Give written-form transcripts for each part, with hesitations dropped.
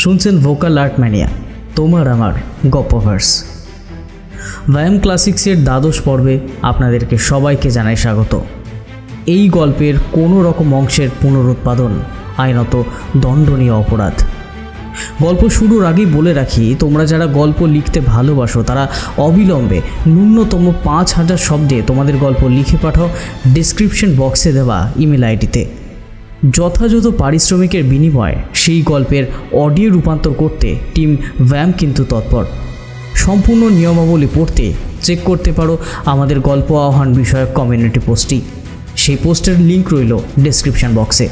শুনছেন vocal art mania, তোমার আমার গপ্পভার্স। ভ্যাম ক্লাসিক্সের দ্বাদশ পর্বে আপনাদেরকে সবাইকে জানাই স্বাগত। এই গল্পের কোনো রকম অংশের পুনরুৎপাদন আইনত দণ্ডনীয় অপরাধ। গল্প শুরুর আগেই বলে রাখি, তোমরা যারা গল্প লিখতে ভালোবাসো তারা অবিলম্বে ন্যূনতম 5000 শব্দে তোমাদের গল্প লিখে পাঠাও ডেসক্রিপশন বক্সে দেওয়া ইমেল আইডিতে। যথাযথ পারিশ্রমিকের বিনিময়ে সেই গল্পের অডিও রূপান্তর করতে টিম ভ্যাম কিন্তু তৎপর। সম্পূর্ণ নিয়মাবলী পড়তে চেক করতে পারো আমাদের গল্প আহ্বান বিষয়ক কমিউনিটি পোস্টটি। সেই পোস্টের লিঙ্ক রইল ডেসক্রিপশন বক্সে।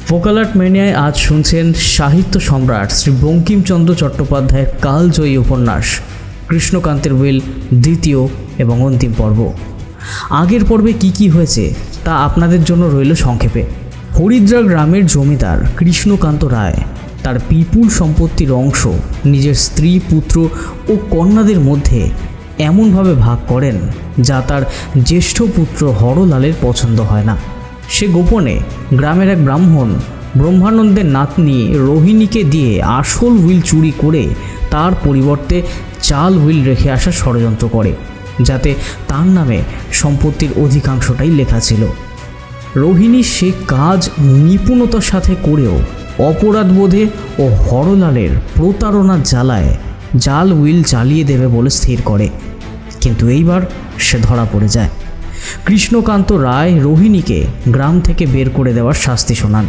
ভোকাল আর্ট ম্যানিয়ায় আজ শুনছেন সাহিত্য সম্রাট শ্রী বঙ্কিমচন্দ্র চট্টোপাধ্যায়ের কালজয়ী উপন্যাস কৃষ্ণকান্তের উইল দ্বিতীয় এবং অন্তিম পর্ব। আগের পর্বে কি হয়েছে তা আপনাদের জন্য রইল সংক্ষেপে। হরিদ্রা গ্রামের জমিদার কৃষ্ণকান্ত রায় তার বিপুল সম্পত্তির অংশ নিজের স্ত্রী, পুত্র ও কন্যাদের মধ্যে এমনভাবে ভাগ করেন যা তার জ্যেষ্ঠ পুত্র হরলালের পছন্দ হয় না। সে গোপনে গ্রামের এক ব্রাহ্মণ ব্রহ্মানন্দের নাতনি রোহিণীকে দিয়ে আসল উইল চুরি করে তার পরিবর্তে চাল উইল রেখে আসার ষড়যন্ত্র করে, যাতে তার নামে সম্পত্তির অধিকাংশটাই লেখা ছিল। রোহিণী সে কাজ নিপুণতার সাথে করেও অপরাধবোধে ও হরলালের প্রতারণার জ্বালায় জাল উইল চালিয়ে দেবে বলে স্থির করে, কিন্তু এইবার সে ধরা পড়ে যায়। কৃষ্ণকান্ত রায় রোহিণীকে গ্রাম থেকে বের করে দেওয়ার শাস্তি শোনান।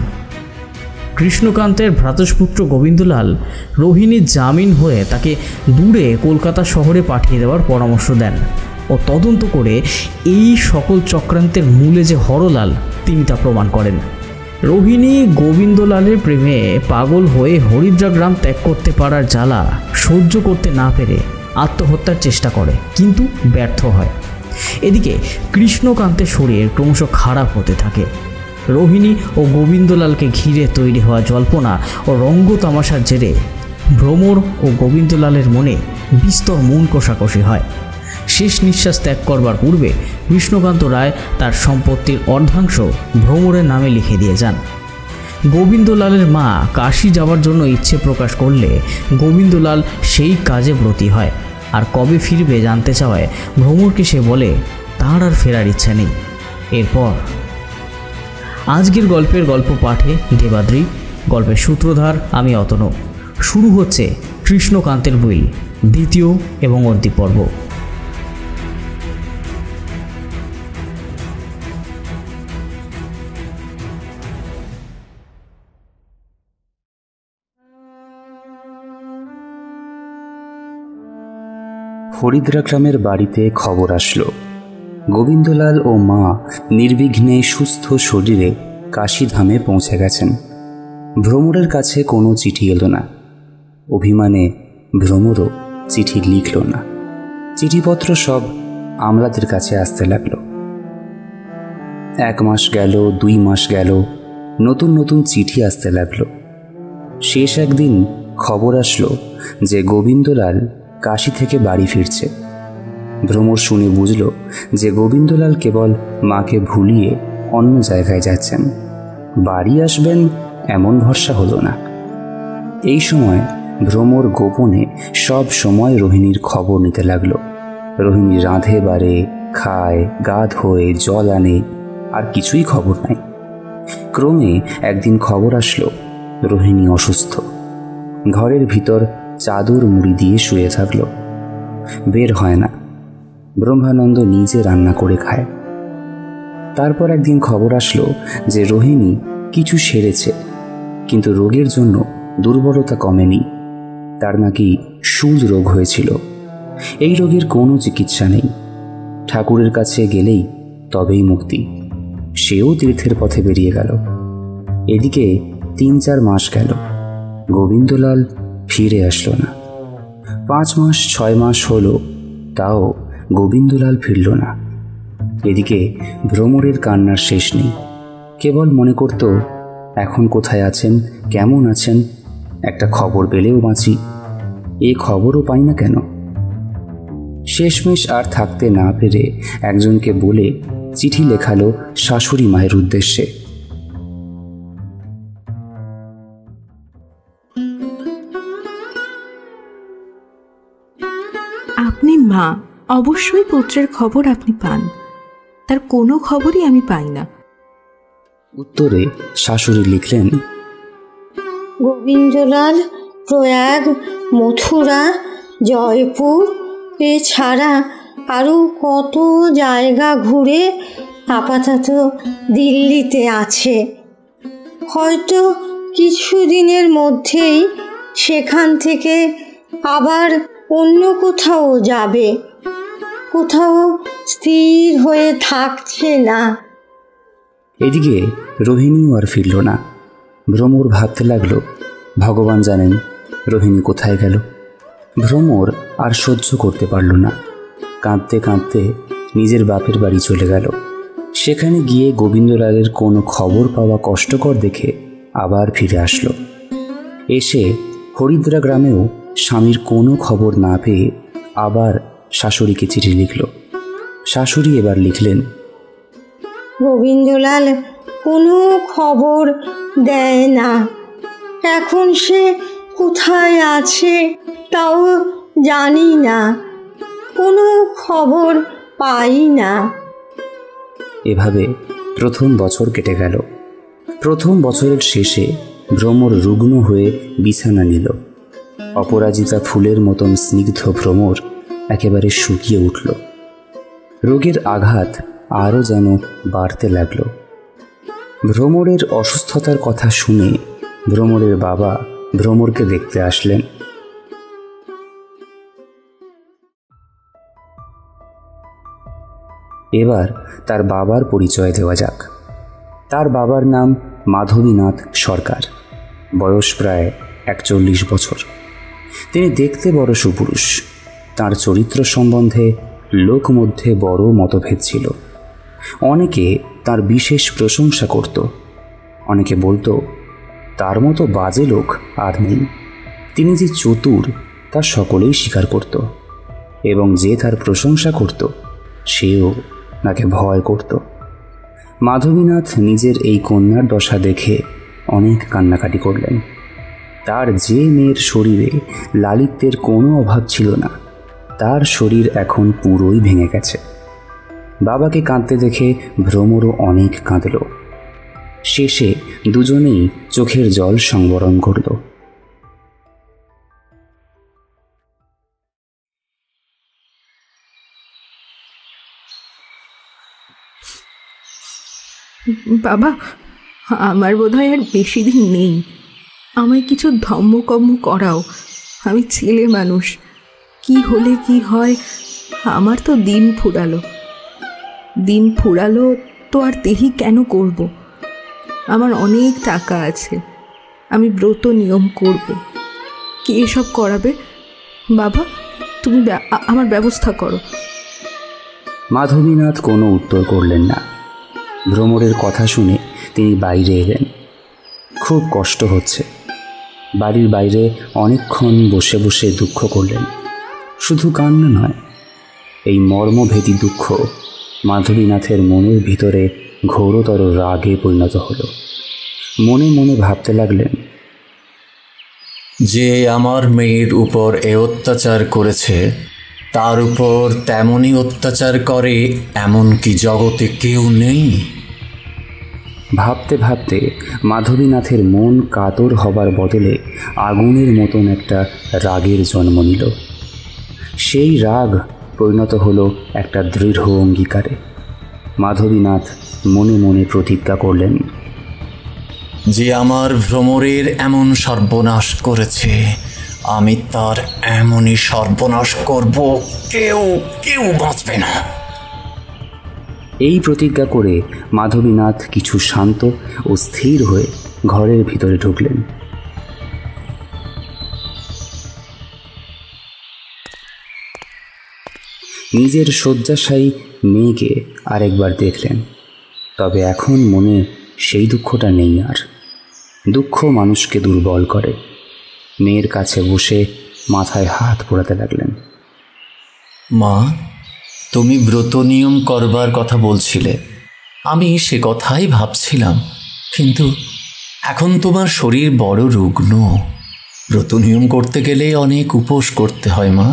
কৃষ্ণকান্তের ভ্রাতুষ্পুত্র গোবিন্দলাল রোহিণীর জামিন হয়ে তাকে দূরে কলকাতা শহরে পাঠিয়ে দেওয়ার পরামর্শ দেন ও তদন্ত করে এই সকল চক্রান্তের মূলে যে হরলাল তিনি তা প্রমাণ করেন। রোহিণী গোবিন্দলালের প্রেমে পাগল হয়ে হরিদ্রা গ্রাম ত্যাগ করতে পারার জ্বালা সহ্য করতে না পেরে আত্মহত্যার চেষ্টা করে, কিন্তু ব্যর্থ হয়। এদিকে কৃষ্ণকান্তের শরীর ক্রমশ খারাপ হতে থাকে। রোহিণী ও গোবিন্দলালকে ঘিরে তৈরি হওয়া জল্পনা ও রঙ্গ তামাশার জেরে ভ্রমর ও গোবিন্দলালের মনে বিস্তর মন কষাকষি হয়। শেষ নিঃশ্বাস ত্যাগ করবার পূর্বে কৃষ্ণকান্ত রায় তার সম্পত্তির অর্ধাংশ ভ্রমরের নামে লিখে দিয়ে যান। গোবিন্দলালের মা কাশী যাওয়ার জন্য ইচ্ছে প্রকাশ করলে গোবিন্দলাল সেই কাজে ব্রতী হয়, আর কবে ফিরবে জানতে চাওয়ায় ভ্রমরকে সে বলে তার আর ফেরার ইচ্ছা নেই। এরপর আজকের গল্পের গল্প পাঠে দেবাদ্রি, গল্পের সূত্রধার আমি অতনু। শুরু হচ্ছে কৃষ্ণকান্তের উইল দ্বিতীয় এবং অন্তিম পর্ব। হরিদ্রা গ্রামের বাড়িতে খবর আসলো গোবিন্দলাল ও মা নির্বিঘ্নে সুস্থ শরীরে কাশীধামে পৌঁছে গেছেন। ভ্রমরের কাছে কোনো চিঠি এলো না। অভিমানে ভ্রমরও চিঠি লিখল না। চিঠিপত্র সব আমলাদের কাছে আসতে লাগল। 1 মাস গেল, 2 মাস গেল, নতুন নতুন চিঠি আসতে লাগলো। শেষ একদিন খবর আসলো যে গোবিন্দলাল কাশী থেকে বাড়ি ফিরছে। ভ্রমর শুনে বুঝল যে গোবিন্দলাল কেবল মাকে ভুলিয়ে অন্য জায়গায় যাচ্ছেন, বাড়ি আসবেন এমন ভরসা হলো না। এই সময় ভ্রমর গোপনে সব সময় রোহিণীর খবর নিতে লাগলো। রোহিণী রাঁধে বাড়ে, খায়, গা ধোয়, জল আনে, আর কিছুই খবর নাই। ক্রমে একদিন খবর আসলো রোহিণী অসুস্থ। ঘরের ভিতর চাদর মুড়ি দিয়ে শুয়ে থাকলো, বের হয় না। ব্রহ্মানন্দ নিজে রান্না করে খায়। তারপর একদিন খবর আসলো যে রোহিণী কিছু সেরেছে, কিন্তু রোগের জন্য দুর্বলতা কমেনি। তার নাকি শূল রোগ হয়েছিল। এই রোগের কোনো চিকিৎসা নেই, ঠাকুরের কাছে গেলেই তবেই মুক্তি। সেও তীর্থের পথে বেরিয়ে গেল। এদিকে 3-4 মাস গেল, গোবিন্দলাল ফিরে আসলো না। 5 মাস 6 মাস হলো, তাও গোবিন্দলাল ফিরল না। এদিকে ভ্রমরের কান্নার শেষ নেই। কেবল মনে করত এখন কোথায় আছেন, কেমন আছেন, একটা খবর পেলেও বাঁচি। এ খবরও পাই না কেন। শেষমেশ আর থাকতে না পেরে একজনকে বলে চিঠি লেখালো শাশুড়ি মায়ের উদ্দেশ্যে। হ্যাঁ, অবশ্যই পুত্রের খবর আপনি পান, তার কোনো খবরই আমি পাই না। উত্তরে শাশুড়ি লিখলেন, গোবিন্দলাল প্রয়াগ, মথুরা, জয়পুর এছাড়া আরও কত জায়গা ঘুরে আপাতত দিল্লিতে আছে। হয়তো কিছুদিনের মধ্যেই সেখান থেকে আবার অন্য কোথাও যাবে। কোথাও স্থির হয়ে থাকছে না। এদিকে রোহিণীও আর ফিরল না। ভ্রমর ভাবতে লাগলো, ভগবান জানেন রোহিণী কোথায় গেল। ভ্রমর আর সহ্য করতে পারল না। কাঁদতে কাঁদতে নিজের বাপের বাড়ি চলে গেল। সেখানে গিয়ে গোবিন্দলালের কোনো খবর পাওয়া কষ্টকর দেখে আবার ফিরে আসলো। এসে হরিদ্রা গ্রামেও স্বামীর কোনো খবর না পেয়ে আবার শাশুড়িকে চিঠি লিখল। শাশুড়ি এবার লিখলেন, গোবিন্দলাল কোনো খবর দেয় না। এখন সে কোথায় আছে তাও জানি না, কোনো খবর পাই না। এভাবে প্রথম বছর কেটে গেল। প্রথম বছরের শেষে ভ্রমর রুগ্ন হয়ে বিছানা নিল। অপরাজিতা ফুলের মতন স্নিগ্ধ ভ্রমর একেবারে শুকিয়ে উঠল। রোগের আঘাত আরও যেন বাড়তে লাগল। ভ্রমরের অসুস্থতার কথা শুনে ভ্রমরের বাবা ভ্রমরকে দেখতে আসলেন। এবার তার বাবার পরিচয় দেওয়া যাক। তার বাবার নাম মাধবীনাথ সরকার। বয়স প্রায় 41 বছর। তিনি দেখতে বড় সুপুরুষ। তার চরিত্র সম্বন্ধে লোক মধ্যে বড় মতভেদ ছিল। অনেকে তার বিশেষ প্রশংসা করত, অনেকে বলতো তার মতো বাজে লোক আর নেই। তিনি যে চতুর তা সকলেই স্বীকার করত, এবং যে তার প্রশংসা করত সেও তাকে ভয় করত। মাধবীনাথ নিজের এই কন্যার দশা দেখে অনেক কান্নাকাটি করলেন। তার যে মেয়ের শরীরে লালিত্যের কোনো অভাব ছিল না, তার শরীর এখন পুরোই ভেঙে গেছে। বাবাকে কাঁদতে দেখে ভ্রমরও অনেক কাঁদল। শেষে দুজনেই চোখের জল সংবরণ করল। বাবা, আমার বোধহয় আর বেশি দিন নেই। আমায় কিছু ধম্মকম্ম করাও। আমি ছেলে মানুষ, কি হলে কি হয়। আমার তো দিন ফুরালো। দিন ফুরালো তো আর দেহি কেন করব? আমার অনেক টাকা আছে, আমি ব্রত নিয়ম করব। কে এসব করাবে? বাবা, তুমি আমার ব্যবস্থা করো। মাধবীনাথ কোনো উত্তর করলেন না। ভ্রমরের কথা শুনে তিনি বাইরে এলেন। খুব কষ্ট হচ্ছে। বাড়ির বাইরে অনেকক্ষণ বসে বসে দুঃখ করলেন। শুধু কান্না নয়, এই মর্মভেদী দুঃখ মাধবীনাথের মনের ভিতরে ঘোরতর রাগে পরিণত হলো। মনে মনে ভাবতে লাগলেন, যে আমার মেয়ের উপর এ অত্যাচার করেছে, তার উপর তেমনই অত্যাচার করে এমন কি জগতে কেউ নেই? ভাবতে ভাবতে মাধবীনাথের মন কাতর হবার বদলে আগুনের মতন একটা রাগের জন্ম নিল। সেই রাগ পরিণত হলো একটা দৃঢ় অঙ্গীকারে। মাধবীনাথ মনে মনে প্রতিজ্ঞা করলেন, যে আমার ভ্রমরের এমন সর্বনাশ করেছে, আমি তার এমনই সর্বনাশ করব, কেউ কেউ বাঁচবে না। এই প্রতিজ্ঞা করে মাধবীনাথ কিছু শান্ত ও স্থির হয়ে ঘরের ভিতরে ঢুকলেন। নিজের শয্যাশায়ী মেয়েকে আরেকবার দেখলেন। তবে এখন মনে সেই দুঃখটা নেই আর। দুঃখ মানুষকে দুর্বল করে। মেয়ের কাছে বসে মাথায় হাত পোড়াতে লাগলেন। মা, তুমি ব্রত নিয়ম করবার কথা বলছিলে, আমি সে কথাই ভাবছিলাম। কিন্তু এখন তোমার শরীর বড় রুগ্ন। ব্রত নিয়ম করতে গেলে অনেক উপোস করতে হয় মা।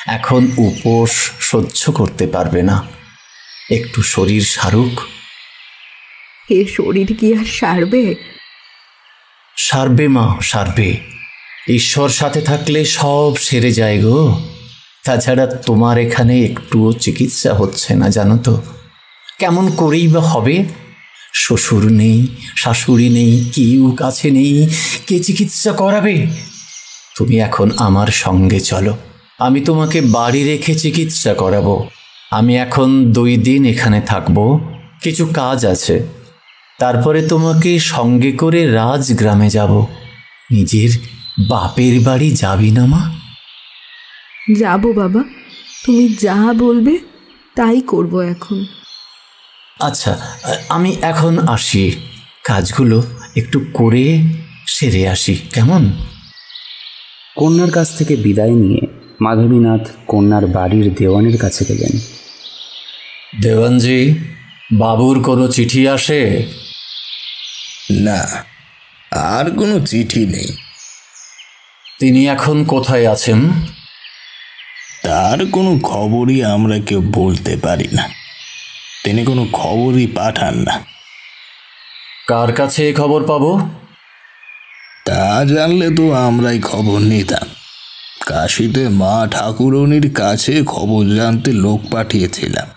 এখন উপোস সহ্য করতে পারবে না। একটু শরীর সারুক। এ শরীর কি আর সারবে? সারবে মা, সারবে। ঈশ্বর সাথে থাকলে সব সেরে যায় গো। তাছাড়া তোমার এখানে একটুও চিকিৎসা হচ্ছে না জানো তো। কেমন করেই বা হবে? শ্বশুর নেই, শাশুড়ি নেই, কেউ কাছে নেই, কে চিকিৎসা করাবে? তুমি এখন আমার সঙ্গে চলো, আমি তোমাকে বাড়ি রেখে চিকিৎসা করাবো। আমি এখন 2 দিন এখানে থাকবো, কিছু কাজ আছে। তারপরে তোমাকে সঙ্গে করে রাজগ্রামে যাব। নিজের বাপের বাড়ি যাবি না মা? যাব বাবা, তুমি যা বলবে তাই করব এখন। আচ্ছা, আমি এখন আসি, কাজগুলো একটু করে সেরে আসি, কেমন? কন্যার কাছ থেকে বিদায় নিয়ে মাধবীনাথ কন্যার বাড়ির দেওয়ানের কাছে গেলেন। দেওয়ানজি, বাবুর কোনো চিঠি আসে? না, আর কোনো চিঠি নেই। তিনি এখন কোথায় আছেন? তার কোনো খবরই আমরা কেউ বলতে পারি না। তিনি কোনো খবরই পাঠান না। কার কাছে এই খবর পাবো? তা জানলে তো আমরাই খবর নিতাম। কাশীতে মা ঠাকুরনির কাছে খবর জানতে লোক পাঠিয়েছিলাম,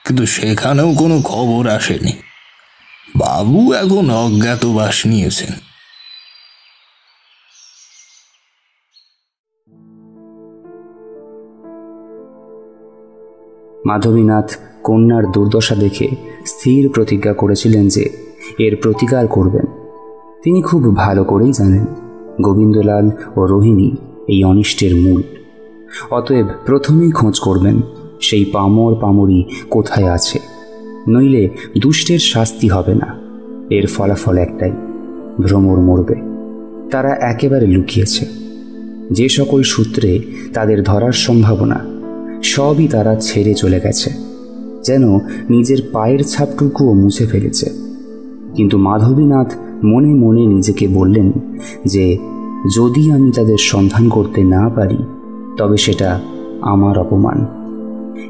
কিন্তু সেখানেও কোনো খবর আসেনি। বাবু এখন অজ্ঞাতবাস নিয়েছেন। মাধবীনাথ কন্যার দুর্দশা দেখে স্থির প্রতিজ্ঞা করেছিলেন যে এর প্রতিকার করবেন। তিনি খুব ভালো করেই জানেন গোবিন্দলাল ও রোহিণী এই অনিষ্টের মূল। অতএব প্রথমেই খোঁজ করবেন সেই পামর পামরি কোথায় আছে, নইলে দুষ্টের শাস্তি হবে না। এর ফলাফল একটাই, ভ্রমর মরবে। তারা একেবারে লুকিয়েছে। যে সকল সূত্রে তাদের ধরার সম্ভাবনা, সবই তারা ছেড়ে চলে গেছে, যেন নিজের পায়ের ছাপটুকুও মুছে ফেলেছে। কিন্তু মাধবীনাথ মনে মনে নিজেকে বললেন যে যদি আমি তাদের সন্ধান করতে না পারি তবে সেটা আমার অপমান।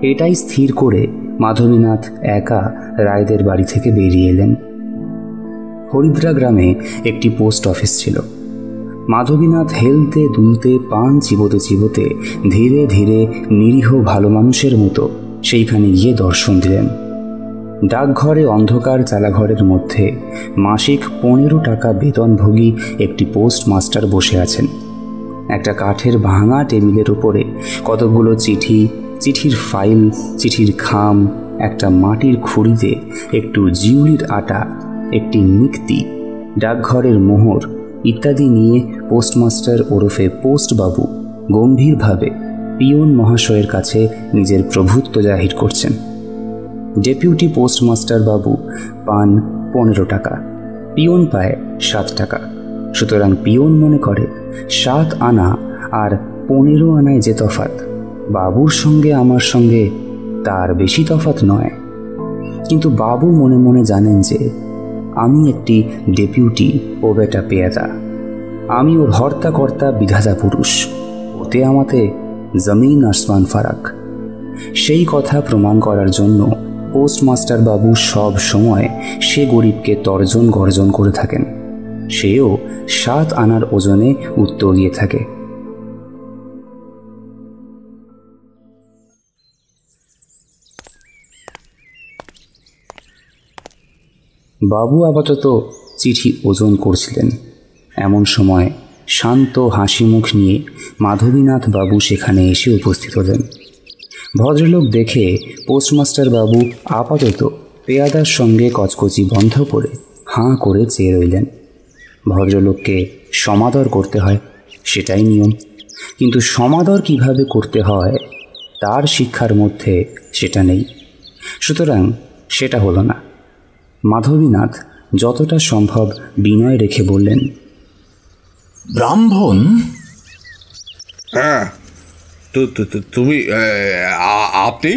এটাই স্থির করে মাধবীনাথ একা রায়দের বাড়ি থেকে বেরিয়ে এলেন। হরিদ্রা গ্রামে একটি পোস্ট অফিস ছিল। মাধবীনাথ হেলতে দুলতে পান চিবোতে চিবোতে ধীরে ধীরে নিরীহ ভালো মানুষের মতো সেইখানে গিয়ে দর্শন দিলেন। ডাকঘরে অন্ধকার চালাঘরের মধ্যে মাসিক 15 টাকা বেতনভোগী একটি পোস্টমাস্টার বসে আছেন। একটা কাঠের ভাঙা টেবিলের উপরে কতকগুলো চিঠি, চিঠির ফাইল, চিঠির খাম, একটা মাটির খুঁড়িতে একটু জিউলির আটা, একটি নিক্তি, ডাকঘরের মোহর ইত্যাদি নিয়ে পোস্টমাস্টার ওরফে পোস্টবাবু গম্ভীরভাবে পিয়ন মহাশয়ের কাছে নিজের প্রভুত্ব জাহির করছেন। ডেপুটি পোস্টমাস্টার বাবু পান 15 টাকা, পিয়ন পায় 7 টাকা। সুতরাং পিয়ন মনে করে 7 আনা আর 15 আনায় যে তফাৎ, বাবুর সঙ্গে আমার সঙ্গে তার বেশি তফাৎ নয়। কিন্তু বাবু মনে মনে জানেন যে আমি একটি ডেপুটি ও বেটা পেয়াদা, আমি ওর হর্তা কর্তা বিধাতা পুরুষ, ওতে আমাতে জমিন আসমান ফারাক। সেই কথা প্রমাণ করার জন্য পোস্টমাস্টার বাবু সব সময় সে গরিবকে তর্জন গর্জন করে থাকেন। সেও 7 আনার ওজনে উত্তর দিয়ে থাকে। বাবু আপাতত চিঠি ওজন করছিলেন। এমন সময় শান্ত হাসি মুখ নিয়ে মাধবীনাথ বাবু সেখানে এসে উপস্থিত হলেন। ভদ্রলোক দেখে পোস্টমাস্টার বাবু আপাতত পেয়াদার সঙ্গে কচকচি বন্ধ করে হাঁ করে চেয়ে রইলেন। ভদ্রলোককে সমাদর করতে হয়, সেটাই নিয়ম। কিন্তু সমাদর কিভাবে করতে হয় তার শিক্ষার মধ্যে সেটা নেই। সুতরাং সেটা হলো না। মাধবীনাথ যতটা সম্ভব বিনয় রেখে বললেন, ব্রাহ্মণ? হ্যাঁ, তুমি আপনি?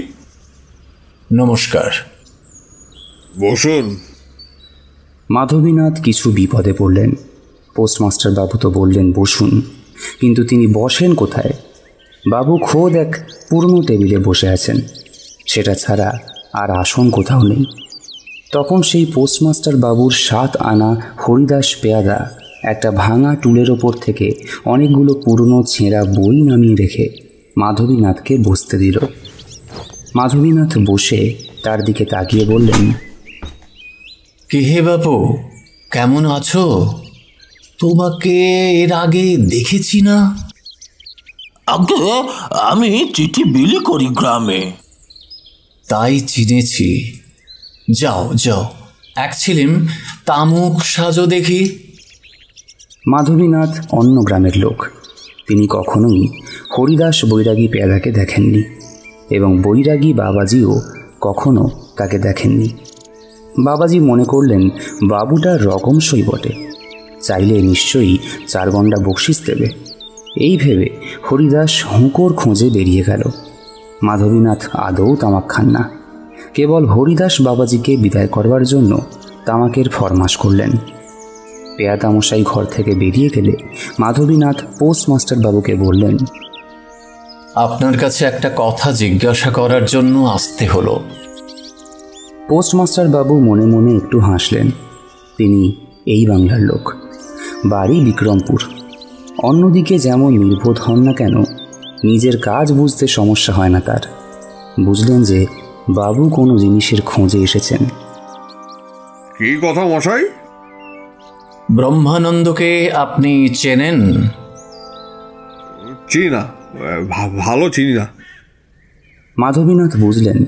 নমস্কার, বসুন। মাধবীনাথ কিছু বিপদে পড়লেন। পোস্টমাস্টার বাবু তো বললেন বসুন, কিন্তু তিনি বসেন কোথায়? বাবু খোদ এক পুরনো টেবিলে বসে আছেন, সেটা ছাড়া আর আসন কোথাও নেই। তখন সেই পোস্টমাস্টার বাবুর 7 আনা হরিদাস পেয়াদা একটা ভাঙা টুলের ওপর থেকে অনেকগুলো পুরনো ছেঁড়া বই নামিয়ে রেখে মাধবীনাথকে বসতে দিল। মাধবীনাথ বসে তার দিকে তাকিয়ে বললেন, কে হে বাপু, কেমন আছো? তোমাকে এর আগে দেখেছি না? আগে আমি চিঠি বিলি করি গ্রামে। তাই চিনেছি। যাও যাও, এক ছিলিম তামুক সাজো দেখি। মাধবীনাথ অন্য গ্রামের লোক। তিনি কখনোই হরিদাস বৈরাগী পেয়াদাকে দেখেননি এবং বৈরাগী বাবাজিও কখনো তাকে দেখেননি। বাবাজি মনে করলেন বাবুটা রকমসই বটে, চাইলে নিশ্চয়ই 4 গন্ডা বকশিস দেবে। এই ভেবে হরিদাস হুঁকোর খোঁজে বেরিয়ে গেল। মাধবীনাথ আদৌ তামাক খান না, কেবল হরিদাস বাবাজিকে বিদায় করবার জন্য তামাকের ফরমাশ করলেন। পেয়াদামশাই ঘর থেকে বেরিয়ে গেলে মাধবীনাথ পোস্টমাস্টার বাবুকে বললেন, আপনার কাছে একটা কথা জিজ্ঞাসা করার জন্য আসতে হলো। পোস্টমাস্টার বাবু মনে মনে একটু হাসলেন। তিনি এই বাংলার লোক, বাড়ি বিক্রমপুর। অন্যদিকে যেমন নির্বোধ হন না কেন, নিজের কাজ বুঝতে সমস্যা হয় না তার। বুঝলেন যে বাবু কোনো জিনিসের খোঁজে এসেছেন। কি কথা মশাই? ব্রহ্মানন্দকে আপনি চেনেন? চিনি না, ভালো চিনি না। মাধবীনাথ বুঝলেন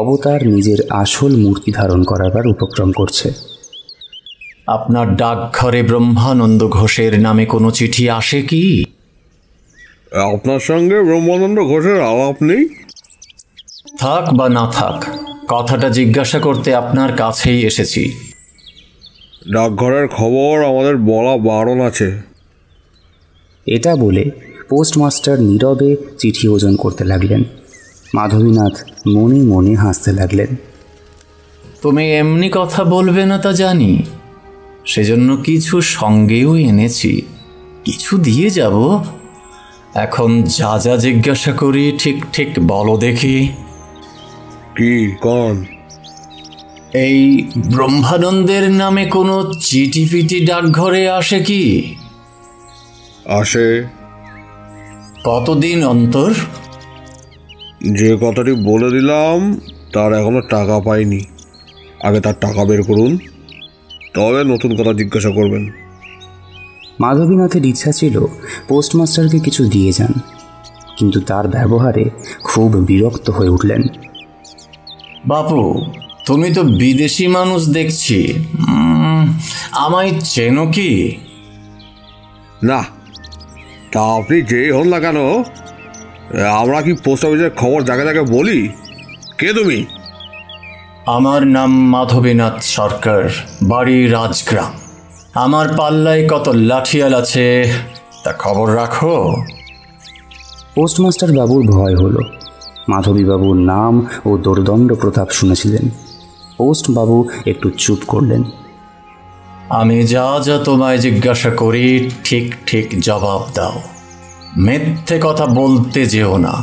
অবতার নিজের আসল মূর্তি ধারণ করার উপক্রম করছে। আপনার ডাকঘরে ব্রহ্মানন্দ ঘোষের নামে কোনো চিঠি আসে কি? আপনার সঙ্গে ব্রহ্মানন্দ ঘোষের আলাপ নেই? থাক বা না থাক, কথাটা জিজ্ঞাসা করতে আপনার কাছেই এসেছি। ডাকঘরের খবর আমাদের বলা বারণ আছে। এটা বলে পোস্টমাস্টার নীরবে চিঠি ওজন করতে লাগলেন। মাধবীনাথ মনে মনে হাসতে লাগলেন। তুমি এমনি কথা বলবে না তা জানি, সেজন্য কিছু সঙ্গেও এনেছি, কিছু দিয়ে যাব। এখন যা যা জিজ্ঞাসা করি ঠিক ঠিক বলো দেখি। কি কন? এই ব্রহ্মানন্দের নামে কোনো চিঠি ফিটি ডাকঘরে আসে কি? আসে। কতদিন অন্তর? যে কথাটি বলে দিলাম তার এখনো টাকা পাইনি। আগে তার টাকা বের করুন, তবে নতুন কথা জিজ্ঞাসা করবেন। মাধবীনাথের ইচ্ছা ছিল পোস্টমাস্টারকে কিছু দিয়ে যান, কিন্তু তার ব্যবহারে খুব বিরক্ত হয়ে উঠলেন। বাপু, তুমি তো বিদেশি মানুষ দেখছি, আমায় চেনো কি? না, তা আপনি যেই হন না কেন, আমরা কি পোস্ট অফিসের খবর জায়গায় জায়গায় বলি? কে তুমি? আমার নাম মাধবীনাথ সরকার, বাড়ি রাজগ্রাম। আমার পাল্লায় কত লাঠিয়াল আছে তা খবর রাখো। পোস্টমাস্টার বাবুর ভয় হলো। মাধবীবাবুর নাম ও দোর্দণ্ড প্রতাপ শুনেছিলেন। পোস্টবাবু একটু চুপ করলেন। আমি যা যা তোমায় জিজ্ঞাসা করি ঠিক ঠিক জবাব দাও। মিথ্যে কথা বলতে যেও না,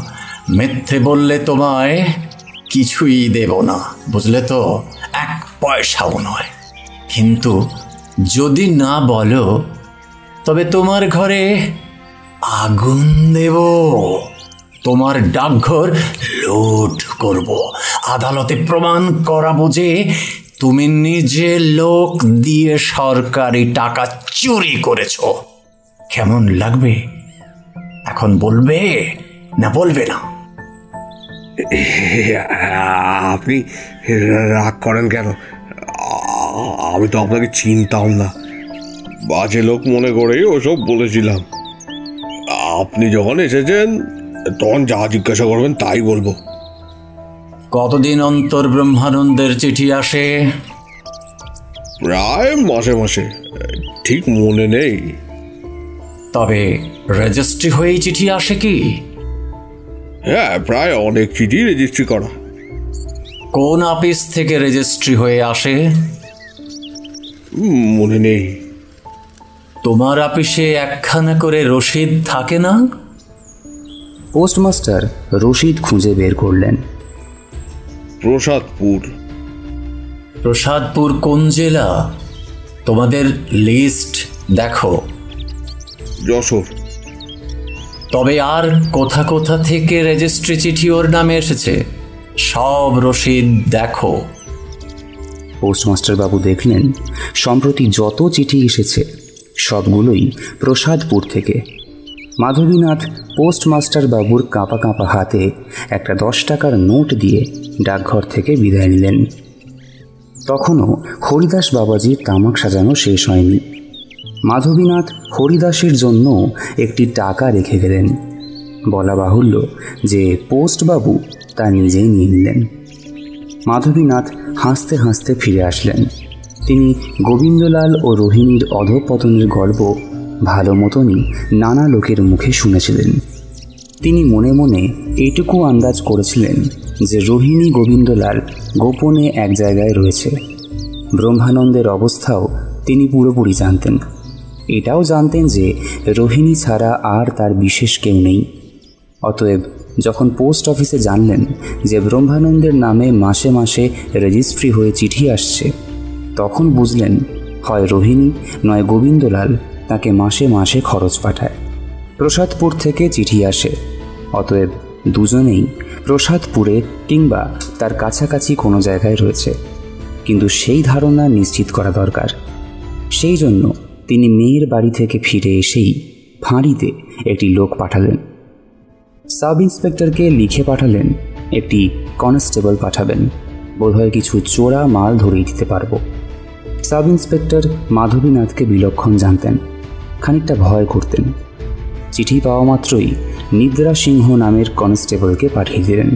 মিথ্যে বললে তোমায় কিছুই দেব না, বুঝলে তো? 1 পয়সাও নয়। কিন্তু যদি না বলো তবে তোমার ঘরে আগুন দেব, তোমার ডাকঘর লুট করব, আদালতে প্রমাণ করাবো যে তুমি নিজে লোক দিয়ে সরকারি টাকা চুরি করেছো। কেমন লাগবে? এখন বলবে না বলবে না? আপনি রাগ করেন কেন? আমি তো আপনাকে চিনতাম না, বাজে লোক মনে করেই ওসব বলেছিলাম। আপনি যখন এসেছেন তখন যা জিজ্ঞাসা করবেন তাই বলবো। কতদিন অন্তর ব্রহ্মানন্দের চিঠি আসে? প্রায় মাসে মাসে, ঠিক মনে নেই। তবে রেজিস্ট্রি হয়েই চিঠি আসে কি? হ্যাঁ, প্রায় অনেক চিঠি রেজিস্ট্রি করা। কোন অফিস থেকে রেজিস্ট্রি হয়ে আসে? মনে নেই। তোমার অফিসে একখানা করে রসিদ থাকে না? পোস্টমাস্টার রশিদ খুঁজে বের করলেন। প্রসাদপুর। প্রসাদপুর কোন জেলা? তোমাদের লিস্ট দেখো। যশোর। তবে আর কোথা কোথা থেকে রেজিস্ট্রি চিঠি ওর নামে এসেছে সব রসিদ দেখো। পোস্টমাস্টার বাবু দেখলেন সম্প্রতি যত চিঠি এসেছে সবগুলোই প্রসাদপুর থেকে। মাধবীনাথ পোস্টমাস্টার বাবুর কাঁপা কাঁপা হাতে একটা 10 টাকার নোট দিয়ে ডাকঘর থেকে বিদায় নিলেন। তখনও হরিদাস বাবাজির তামাক সাজানো শেষ হয়নি। মাধবীনাথ হরিদাসের জন্য একটি টাকা রেখে গেলেন। বলা বাহুল্য যে পোস্টবাবু তা নিজেই নিয়ে নিলেন। মাধবীনাথ হাসতে হাসতে ফিরে আসলেন। তিনি গোবিন্দলাল ও রোহিণীর অধঃপতনের গল্প ভালো মতনই নানা লোকের মুখে শুনেছিলেন। তিনি মনে মনে এইটুকু আন্দাজ করেছিলেন যে রোহিণী গোবিন্দলাল গোপনে এক জায়গায় রয়েছে। ব্রহ্মানন্দের অবস্থাও তিনি পুরোপুরি জানতেন। এটাও জানতেন যে রোহিণী ছাড়া আর তার বিশেষ কেউ নেই। অতএব যখন পোস্ট অফিসে জানলেন যে ব্রহ্মানন্দের নামে মাসে মাসে রেজিস্ট্রি হয়ে চিঠি আসছে, তখন বুঝলেন হয় রোহিণী নয় গোবিন্দলাল তাকে মাসে মাসে খরচ পাঠায়। প্রসাদপুর থেকে চিঠি আসে। অতএব দুজনেই প্রসাদপুরে কিংবা তার কাছাকাছি কোনো জায়গায় রয়েছে, কিন্তু সেই ধারণা নিশ্চিত করা দরকার। সেই জন্য তিনি মেয়ের বাড়ি থেকে ফিরে এসেই ফাঁড়িতে একটি লোক পাঠালেন। সাব ইন্সপেক্টরকে লিখে পাঠালেন একটি কনস্টেবল পাঠাবেন, বোধহয় কিছু চোরা মাল ধরিয়ে দিতে পারব। সাব ইন্সপেক্টর মাধবীনাথকে বিলক্ষণ জানতেন, খানিকটা ভয় করতেন। চিঠি পাওয়া মাত্রই নিদ্রা সিংহ নামের কনস্টেবলকে পাঠিয়ে দিলেন।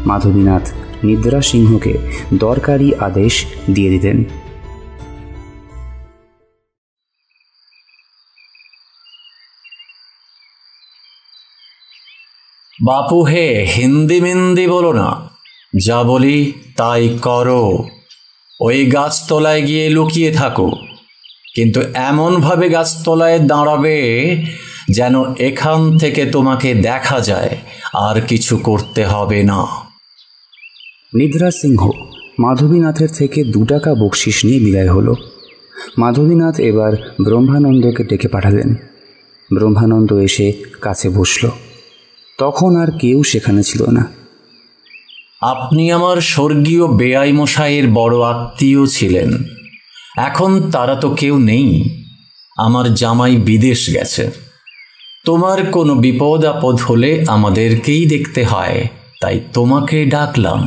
মাধবীনাথ নিদ্রা সিংহকে দরকারি আদেশ দিয়ে দিলেন। বাপু হে, হিন্দি মিন্দি বলো না, যা বলি তাই করো। ওই গাছতলায় গিয়ে লুকিয়ে থাকো, কিন্তু এমনভাবে গাছতলায় দাঁড়াবে যেন এখান থেকে তোমাকে দেখা যায়, আর কিছু করতে হবে না। নিদ্রা সিংহ মাধবীনাথের থেকে 2 টাকা বকশিস নিয়ে বিদায় হলো। মাধবীনাথ এবার ব্রহ্মানন্দকে ডেকে পাঠালেন। ব্রহ্মানন্দ এসে কাছে বসল। তখন আর কেউ সেখানে ছিল না। আপনি আমার স্বর্গীয় বেআই মশাইয়ের বড় আত্মীয় ছিলেন, এখন তারা তো কেউ নেই। আমার জামাই বিদেশ গেছে। তোমার কোনো বিপদ আপদ হলে আমাদেরকেই দেখতে হয়, তাই তোমাকে ডাকলাম।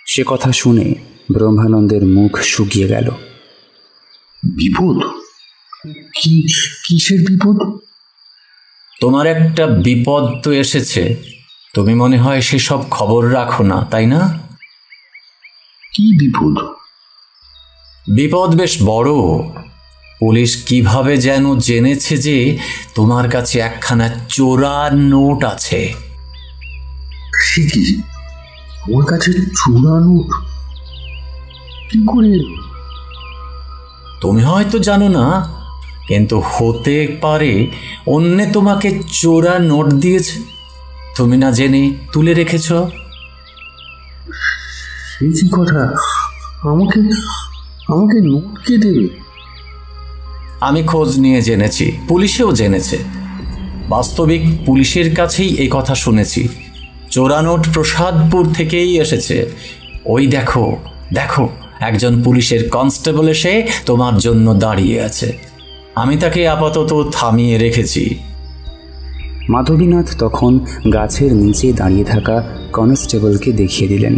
সে কথা শুনে ব্রহ্মানন্দের মুখ শুকিয়ে গেল। বিপদ? কিসের বিপদ? তোমার একটা বিপদ তো এসেছে, তুমি মনে হয় সেসব খবর রাখো না, তাই না? কি বিপদ? বিপদ বেশ বড়। পুলিশ কিভাবে যেন জেনেছে যে তোমার কাছে একখানা চোরা নোট আছে। সে কি? আমার কাছে চোরা নোট? কি করে? তুমি হয়তো জানো না, কিন্তু হতে পারে অন্যে তোমাকে চোরা নোট দিয়েছে, তুমি না জেনে তুলে রেখেছ। সে কি কথা? আমাকে নোট কে দেবে? আমি খোঁজ নিয়ে জেনেছি, পুলিশেও জেনেছে। বাস্তবিক পুলিশের কাছেই এই কথা শুনেছি। চোরা নোট প্রসাদপুর থেকেই এসেছে। ওই দেখো দেখো, একজন পুলিশের কনস্টেবল এসে তোমার জন্য দাঁড়িয়ে আছে। আমি তাকে আপাতত থামিয়ে রেখেছি। মাধবীনাথ তখন গাছের নিচে দাঁড়িয়ে থাকা কনস্টেবলকে দেখিয়ে দিলেন।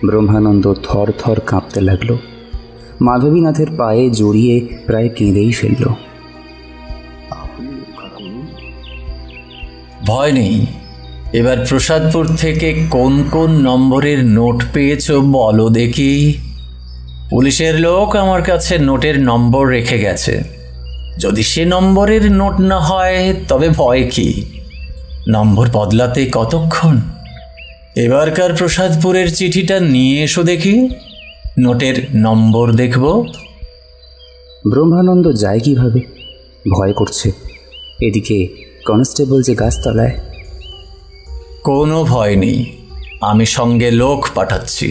ব্রহ্মানন্দ থর থর কাঁপতে লাগল। মাধবীনাথের পায়ে জড়িয়ে প্রায় কেঁদেই ফেলল। ভয় নেই। এবার প্রসাদপুর থেকে কোন কোন নম্বরের নোট পেয়েছ বলো দেখি। পুলিশের লোক আমার কাছে নোটের নম্বর রেখে গেছে। যদি সে নম্বরের নোট না হয় তবে ভয় কি? নম্বর বদলাতে কতক্ষণ? এবারকার প্রসাদপুরের চিঠিটা নিয়ে এসো দেখি, নোটের নম্বর দেখব। ব্রহ্মানন্দ যায় কিভাবে? ভয় করছে। এদিকে কনস্টেবল যে গাছতলায়। কোনো ভয় নেই, আমি সঙ্গে লোক পাঠাচ্ছি।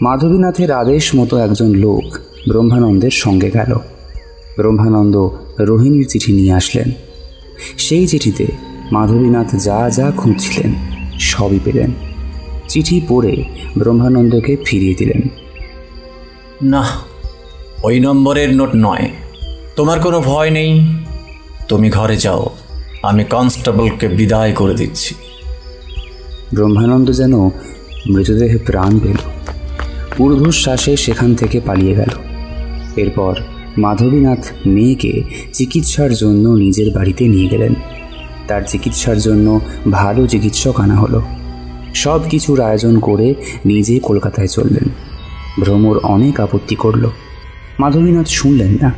মাধবীনাথের আদেশ মতো একজন লোক ব্রহ্মানন্দের সঙ্গে গেল। ব্রহ্মানন্দ রোহিণীর চিঠি নিয়ে আসলেন। সেই চিঠিতে মাধবীনাথ যা যা খুঁজছিলেন সবই পেলেন। চিঠি পড়ে ব্রহ্মানন্দকে ফিরিয়ে দিলেন। না, ওই নম্বরের নোট নয়। তোমার কোনো ভয় নেই, তুমি ঘরে যাও, আমি কনস্টেবলকে বিদায় করে দিচ্ছি। ব্রহ্মানন্দ যেন মৃতদেহে প্রাণ পেল। ঊর্ধ্বশ্বাসে সেখান থেকে পালিয়ে গেল। এরপর মাধবীনাথ মেয়েকে চিকিৎসার জন্য নিজের বাড়িতে নিয়ে গেলেন। তার চিকিৎসার জন্য ভালো চিকিৎসক আনা হলো। সব কিছুর আয়োজন করে নিজে কলকাতায় চললেন। ভ্রমর অনেক আপত্তি করল, মাধবীনাথ শুনলেন না।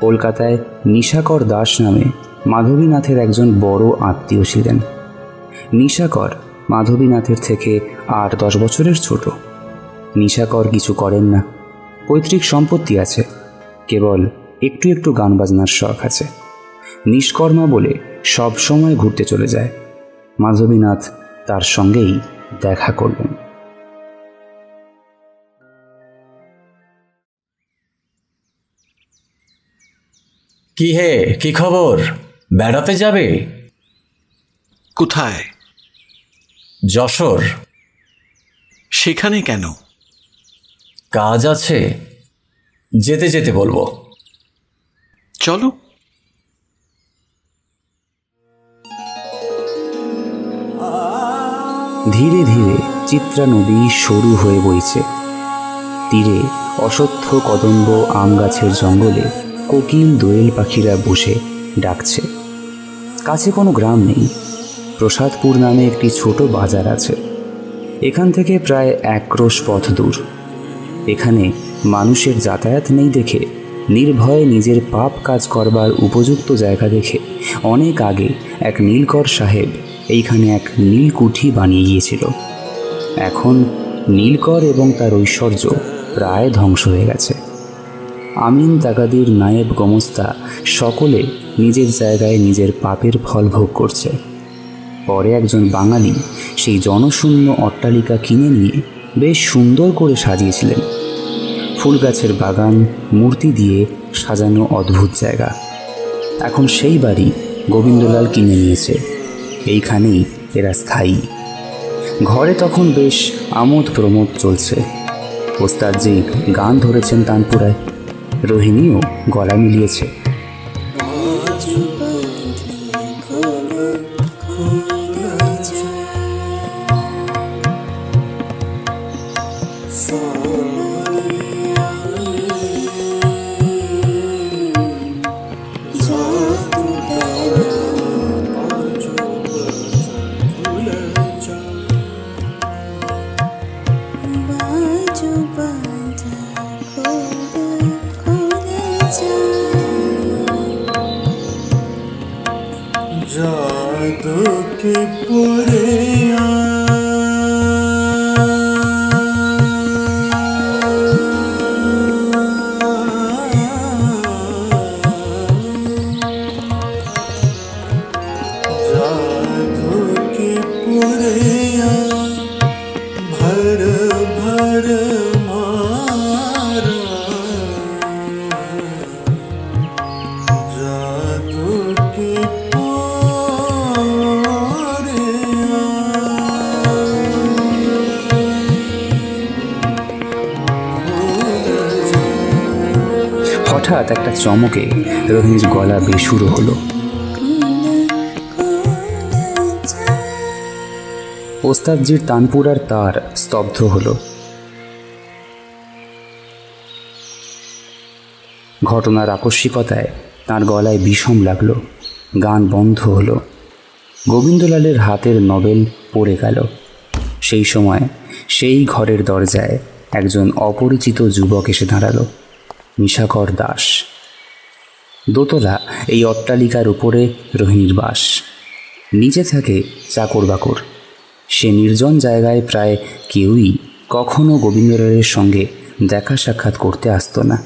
কলকাতায় নিশাকর দাস নামে মাধবীনাথের একজন বড় আত্মীয় ছিলেন। নিশাকর মাধবীনাথের থেকে 8-10 বছরের ছোট। নিশাকর কিছু করেন না, পৈতৃক সম্পত্তি আছে, কেবল একটু একটু গান বাজনার শখ আছে। নিষ্কর্মা বলে সব সময় ঘুরতে চলে যায়। মাধবীনাথ তার সঙ্গেই দেখা করলেন। কি হে, কি খবর? বেড়াতে যাবে? কোথায়? যশোর। সেখানে কেন? কাজ আছে, যেতে যেতে বলবো। চলো। ধীরে ধীরে চিত্রা নদী সরু হয়ে বইছে। তীরে অশ্বত্থ কদম্ব আম গাছের জঙ্গলে কোকিল দোয়েল পাখিরা বসে ডাকছে। কাছে কোনো গ্রাম নেই। প্রসাদপুর নামে একটি ছোট বাজার আছে। এখান থেকে প্রায় 1 ক্রোশ পথ দূর। এখানে মানুষের যাতায়াত নেই দেখে, নির্ভয়ে নিজের পাপ কাজ করবার উপযুক্ত জায়গা দেখে অনেক আগে এক নীলকর সাহেব এইখানে এক নীলকুঠি বানিয়ে গিয়েছিল। এখন নীলকর এবং তার ঐশ্বর্য প্রায় ধ্বংস হয়ে গেছে। আমিন তাগাদির নায়েব গোমস্তা সকলে নিজের জায়গায় নিজের পাপের ফল ভোগ করছে। পরে একজন বাঙালি সেই জনশূন্য অট্টালিকা কিনে নিয়ে বেশ সুন্দর করে সাজিয়েছিলেন। ফুল গাছের বাগান, মূর্তি দিয়ে সাজানো অদ্ভুত জায়গা। এখন সেই বাড়ি গোবিন্দলাল কিনে নিয়েছে। এইখানেই এরা স্থায়ী। ঘরে তখন বেশ আমোদ প্রমোদ চলছে। ওস্তাদজি গান ধরেছেন তানপুরায়, রোহিণীও গলা মিলিয়েছে। হঠাৎ একটা চমকে রোহিণীর গলা বেসুরো হলো। ওস্তাদজির তানপুরার তার স্তব্ধ হলো। ঘটনার আকস্মিকতায় তার গলায় বিষম লাগলো। গান বন্ধ হলো। গোবিন্দলালের হাতের নবেল পড়ে গেল। সেই সময় সেই ঘরের দরজায় একজন অপরিচিত যুবক এসে দাঁড়ালো। নিশাকর দাস। দোতলা এই অট্টালিকার উপরে রোহিণীর বাস। নিচে থাকে চাকর বাকর। সে নির্জন জায়গায় প্রায় কেউই কখনো গোবিন্দলালের সঙ্গে দেখা সাক্ষাৎ করতে আসতো না।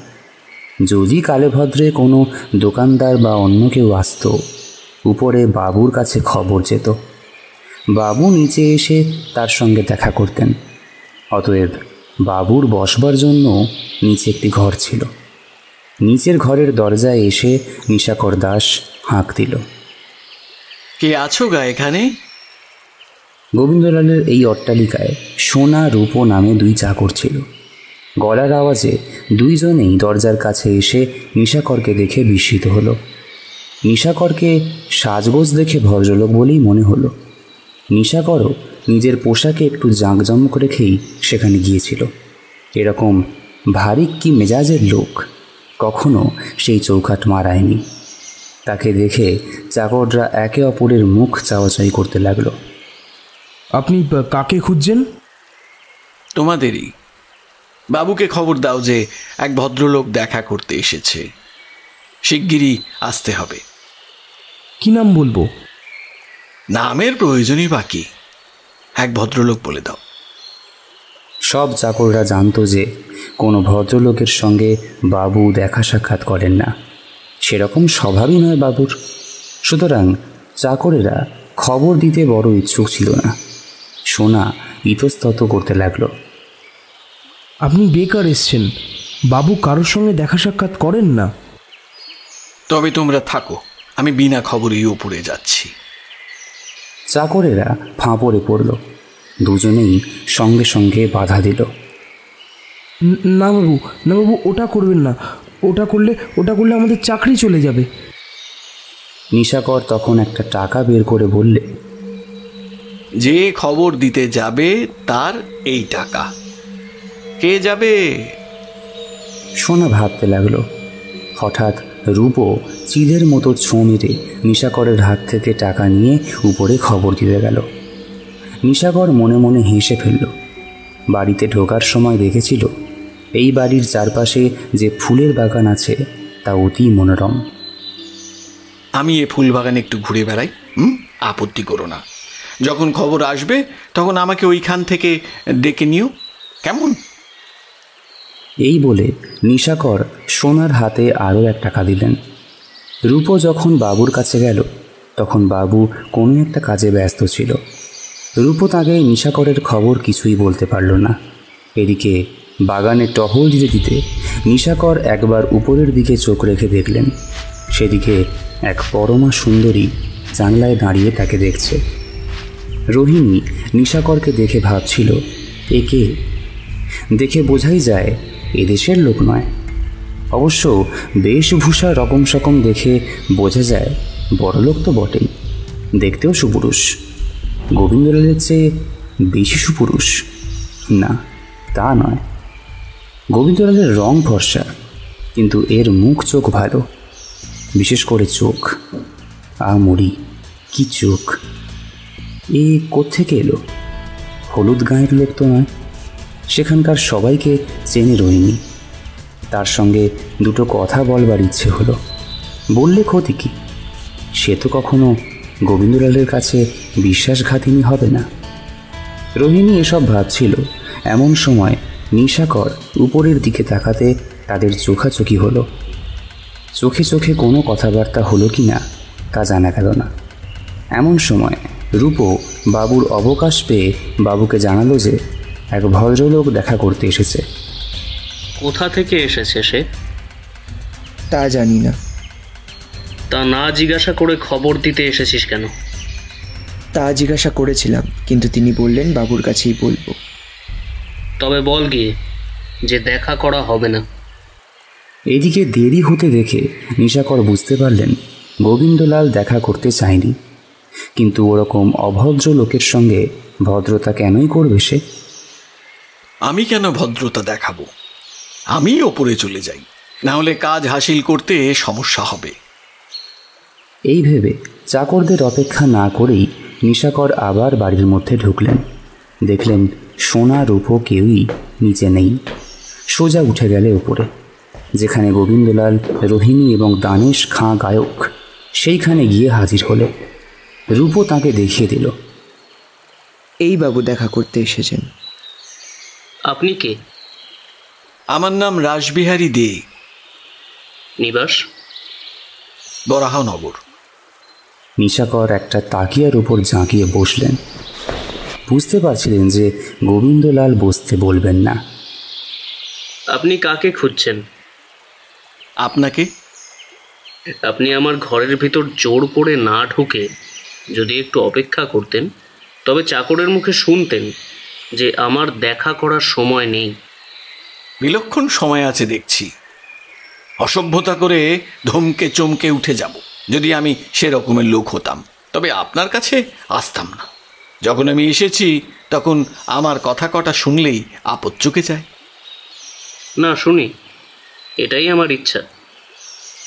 যদি কালেভদ্রে কোনো দোকানদার বা অন্য কেউ আসতো, উপরে বাবুর কাছে খবর যেত। বাবু নিচে এসে তার সঙ্গে দেখা করতেন। অতএব বাবুর বসবার জন্য নিচে একটি ঘর ছিল। নিচের ঘরের দরজায় এসে নিশাকর দাস হাঁক দিল। কে আছো গা এখানে? গোবিন্দলালের এই অট্টালিকায় সোনা রূপো নামে দুই চাকর ছিল। গলার আওয়াজে দুইজনেই দরজার কাছে এসে নিশাকরকে দেখে বিস্মিত হলো। নিশাকরকে সাজগোজ দেখে ভদ্রলোক বলেই মনে হলো। নিশাকরও নিজের পোশাকে একটু জাঁকজমক রেখেই সেখানে গিয়েছিল। এরকম ভারী কি মেজাজের লোক কখনো সেই চৌকাঠ মারায়নি। তাকে দেখে চাকররা একে অপরের মুখ চাওয়াচাই করতে লাগলো। আপনি কাকে খুঁজছেন? তোমাদেরই। বাবুকে খবর দাও যে এক ভদ্রলোক দেখা করতে এসেছে, শিগগিরই আসতে হবে। কি নাম বলবো? নামের প্রয়োজনই বাকি, এক ভদ্রলোক বলে দাও। সব চাকররা জানতো যে কোনো ভদ্রলোকের সঙ্গে বাবু দেখা সাক্ষাৎ করেন না, সেরকম স্বভাবই নয় বাবুর। সুতরাং চাকরেরা খবর দিতে বড় ইচ্ছুক ছিল না। সোনা ইতস্তত করতে লাগলো। আপনি বেকার এসছেন, বাবু কারোর সঙ্গে দেখা সাক্ষাৎ করেন না। তবে তোমরা থাকো, আমি বিনা খবরেই উপরে যাচ্ছি। চাকরেরা ফাঁপড়ে পড়ল। দুজনেই সঙ্গে সঙ্গে বাধা দিল। না বাবু, না বাবু, ওটা করবেন না। ওটা করলে আমাদের চাকরি চলে যাবে। নিশাকর তখন একটা টাকা বের করে বললে, যে খবর দিতে যাবে তার এই টাকা। কে যাবে? সোনা ভাবতে লাগলো। হঠাৎ রূপো চিলের মতো ছোঁ মেরে নিশাকরের হাত থেকে টাকা নিয়ে উপরে খবর দিতে গেল। নিশাকর মনে মনে হেসে ফেলল। বাড়িতে ঢোকার সময় দেখেছিল এই বাড়ির চারপাশে যে ফুলের বাগান আছে তা অতি মনোরম। আমি এ ফুল বাগানে একটু ঘুরে বেড়াই, আপত্তি করো না। যখন খবর আসবে তখন আমাকে ওইখান থেকে ডেকে নিও, কেমন? এই বলে নিশাকর সোনার হাতে আরও এক টাকা দিলেন। রূপো যখন বাবুর কাছে গেল তখন বাবু কোনো একটা কাজে ব্যস্ত ছিল। রূপো তাকে নিশাকরের খবর কিছুই বলতে পারল না। এদিকে বাগানে টহল দিতে দিতে নিশাকর একবার উপরের দিকে চোখ রেখে দেখলেন। সেদিকে এক পরমা সুন্দরী জানলায় দাঁড়িয়ে তাকে দেখছে। রোহিণী নিশাকরকে দেখে ভাবছিল, একে দেখে বোঝাই যায় এদেশের লোক নয়। অবশ্য বেশভূষা রকম সকম দেখে বোঝা যায় বড়লোক তো বটেই, দেখতেও সুপুরুষ। গোবিন্দলালের চেয়ে বেশি সুপুরুষ না, তা নয়। গোবিন্দলালের রং ফর্সা, কিন্তু এর মুখ চোখ ভালো, বিশেষ করে চোখ। মরি কি চোখ! এ কোত্থেকে এলো? হলুদ গাঁয়ের লোক তো নয়। সেখানকার সবাইকে চেনে রোহিণী। তার সঙ্গে দুটো কথা বলবার ইচ্ছে হলো। বললে ক্ষতি কি? সে তো কখনো গোবিন্দলালের কাছে বিশ্বাসঘাতিনী হবে না। রোহিণী এসব ভাবছিল। এমন সময় নিশাকর উপরের দিকে তাকাতে তাদের চোখাচোখি হলো। চোখে চোখে কোনো কথাবার্তা হলো কি না তা জানা গেল না। এমন সময় রূপো বাবুর অবকাশ পেয়ে বাবুকে জানালো যে এক ভদ্রলোক দেখা করতে এসেছে। কোথা থেকে এসেছে সে? তা জানি না। তা না জিজ্ঞাসা করে খবর দিতে এসেছিস কেন? তা জিজ্ঞাসা করেছিলাম, কিন্তু তিনি বললেন বাবুর কাছেই বলবো। তবে বল গিয়ে যে দেখা করা হবে না। এদিকে দেরি হতে দেখে নিশাকর বুঝতে পারলেন গোবিন্দলাল দেখা করতে চায়নি। কিন্তু ওরকম অভদ্র লোকের সঙ্গে ভদ্রতা কেনই করবে সে? আমি কেন ভদ্রতা দেখাবো? আমি ওপরে চলে যাই, না হলে কাজ হাসিল করতে সমস্যা হবে। এই ভেবে চাকরদের অপেক্ষা না করেই নিশাকর আবার বাড়ির মধ্যে ঢুকলেন। দেখলেন সোনা রূপো কেউই নিচে নেই। সোজা উঠে গেলে উপরে, যেখানে গোবিন্দলাল, রোহিণী এবং দানেশ খাঁ গায়ক সেইখানে গিয়ে হাজির হলে। রূপো তাকে দেখিয়ে দিল। এই বাবু দেখা করতে এসেছেন। আপনি কে? আমার নাম রাসবিহারী দে। নিবাস? বরাহনগর। নিশাকর একটা তাকিয়ার উপর জাঁকিয়ে বসলেন। বুঝতে পারছিলেন যে গোবিন্দলাল বসতে বলবেন না। আপনি কাকে খুঁজছেন? আপনাকে। আপনি আমার ঘরের ভিতর জোর করে না ঢুকে যদি একটু অপেক্ষা করতেন, তবে চাকরের মুখে শুনতেন যে আমার দেখা করার সময় নেই। বিলক্ষণ সময় আছে দেখছি। অসভ্যতা করে ধমকে চমকে উঠে যাব যদি আমি সেরকমের লোক হতাম, তবে আপনার কাছে আসতাম না। যখন আমি এসেছি তখন আমার কথা কটা শুনলেই আপদ চুকে যায়। না, শুনি, এটাই আমার ইচ্ছা।